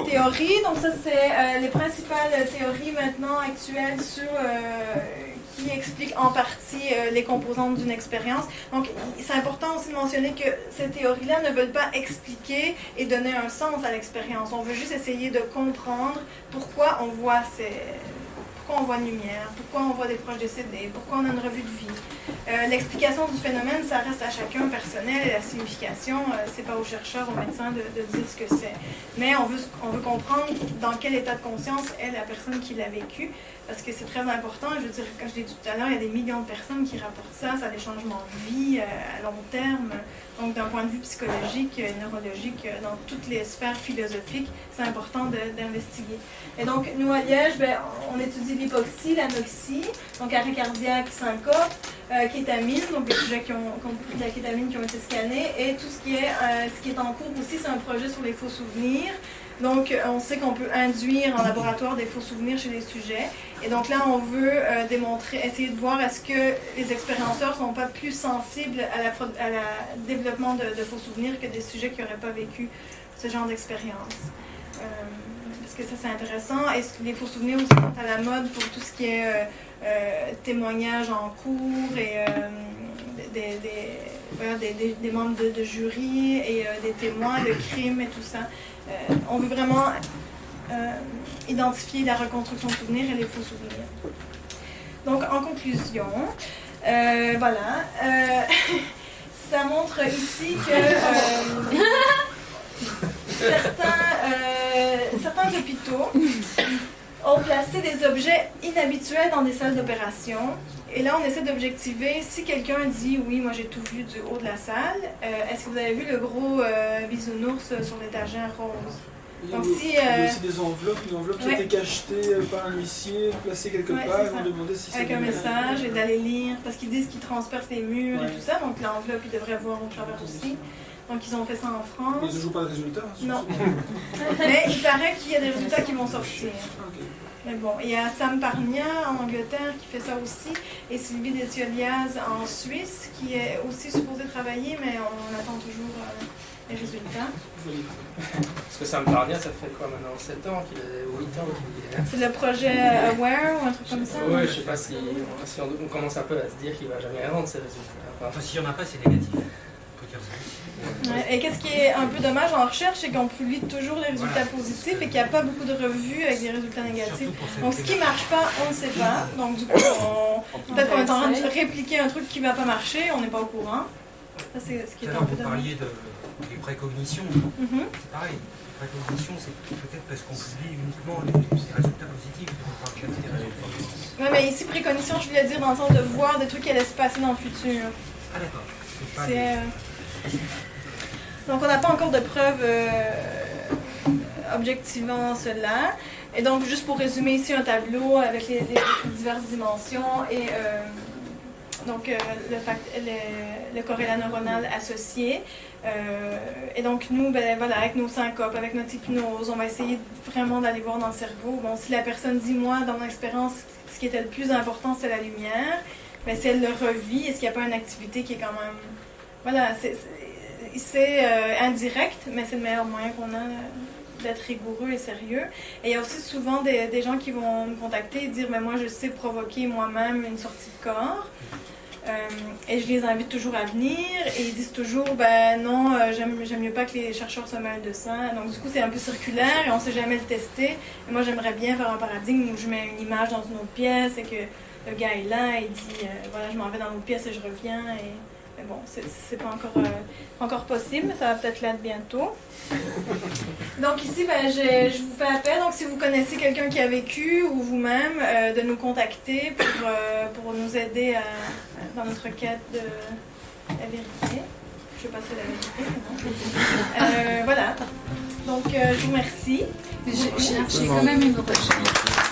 Théorie, donc ça c'est les principales théories maintenant actuelles sur qui expliquent en partie les composantes d'une expérience. Donc c'est important aussi de mentionner que ces théories-là ne veulent pas expliquer et donner un sens à l'expérience. On veut juste essayer de comprendre pourquoi on voit pourquoi on voit une lumière, pourquoi on voit des proches décédés, pourquoi on a une revue de vie. L'explication du phénomène, ça reste à chacun personnel, et la signification, c'est pas aux chercheurs, aux médecins de dire ce que c'est. Mais on veut comprendre dans quel état de conscience est la personne qui l'a vécu, parce que c'est très important. Je veux dire, comme je l'ai dit tout à l'heure, il y a des millions de personnes qui rapportent ça a des changements de vie à long terme. Donc d'un point de vue psychologique, neurologique, dans toutes les sphères philosophiques, c'est important d'investiguer. Et donc, nous à Liège, on étudie l'hypoxie, l'anoxie, donc arrêt cardiaque, syncope, kétamine, donc les sujets qui ont pris de la kétamine qui ont été scannés, et tout ce qui est en cours aussi, c'est un projet sur les faux souvenirs. Donc, on sait qu'on peut induire en laboratoire des faux souvenirs chez les sujets. Et donc là, on veut essayer de voir est-ce que les expérienceurs ne sont pas plus sensibles à la développement de faux souvenirs que des sujets qui n'auraient pas vécu ce genre d'expérience. Parce que ça, c'est intéressant. Et les faux souvenirs aussi sont à la mode pour tout ce qui est témoignages en cours et des membres de jury et des témoins de crimes et tout ça. On veut vraiment identifier la reconstruction de souvenirs et les faux souvenirs. Donc, en conclusion, voilà, ça montre ici que certains hôpitaux ont placé des objets inhabituels dans des salles d'opération. Et là, on essaie d'objectiver si quelqu'un dit « Oui, moi j'ai tout vu du haut de la salle. Est-ce que vous avez vu le gros bisounours sur l'étagère rose? » Donc, il y a aussi des enveloppes, une enveloppe qui a été cachetée par un huissier, placée quelque part, et on demandait si c'est avec un message et d'aller lire, parce qu'ils disent qu'ils transpercent les murs et tout ça, donc l'enveloppe, ils devraient voir au travers aussi. Donc ils ont fait ça en France. Mais ils ne jouent pas de résultats? Non. Mais il paraît qu'il y a des résultats qui vont sortir. Mais bon, il y a Sam Parnia en Angleterre qui fait ça aussi, et Sylvie Desioliaz en Suisse qui est aussi supposée travailler, mais on attend toujours les résultats. Parce que Sam Parnia, ça fait quoi maintenant? 7 ans qu'il est, ou 8 ans qu'il est là. C'est le projet Aware ou un truc comme ça? Oui, je sais pas si on commence un peu à se dire qu'il va jamais rendre ces résultats. Enfin, s'il n'y en a pas, c'est négatif. On peut dire ça aussi. Ouais, et qu'est-ce qui est un peu dommage en recherche, c'est qu'on publie toujours les résultats positifs et qu'il n'y a pas beaucoup de revues avec des résultats négatifs. Donc ce qui ne marche pas, on ne sait pas. Donc du coup, peut-être qu'on est en train de répliquer un truc qui ne va pas marcher, on n'est pas au courant. Ça, c'est ce qui est un peu dommage. Vous parliez des précognitions. C'est pareil. Les précognitions, c'est peut-être parce qu'on publie uniquement les résultats positifs. On parle jamais des résultats négatifs. Oui, mais ici, précognition, je voulais dire dans le sens de voir des trucs qui allaient se passer dans le futur. Ah d'accord. Donc on n'a pas encore de preuves objectivant cela. Et donc juste pour résumer ici un tableau avec les diverses dimensions et le corrélat neuronal associé. Et donc nous, voilà, avec nos syncopes, avec notre hypnose, on va essayer vraiment d'aller voir dans le cerveau. Bon, si la personne dit, moi, dans mon expérience, ce qui était le plus important, c'est la lumière, mais si elle le revit, est-ce qu'il n'y a pas une activité qui est quand même... Voilà, c'est indirect, mais c'est le meilleur moyen qu'on a d'être rigoureux et sérieux. Et il y a aussi souvent des gens qui vont me contacter et dire « mais moi, je sais provoquer moi-même une sortie de corps ». Et je les invite toujours à venir et ils disent toujours « ben non, j'aime mieux pas que les chercheurs se mêlent de ça ». Donc du coup, c'est un peu circulaire et on ne sait jamais le tester. Et moi, j'aimerais bien faire un paradigme où je mets une image dans une autre pièce et que le gars est là et il dit « voilà, je m'en vais dans l'autre pièce et je reviens ». Mais bon, c'est pas encore possible, mais ça va peut-être l'être bientôt. Donc ici, je vous fais appel. Donc si vous connaissez quelqu'un qui a vécu ou vous-même, de nous contacter pour nous aider dans notre quête de la vérité. je vais passer la vérité. Voilà. Donc, je vous remercie. J'ai quand même une recherche.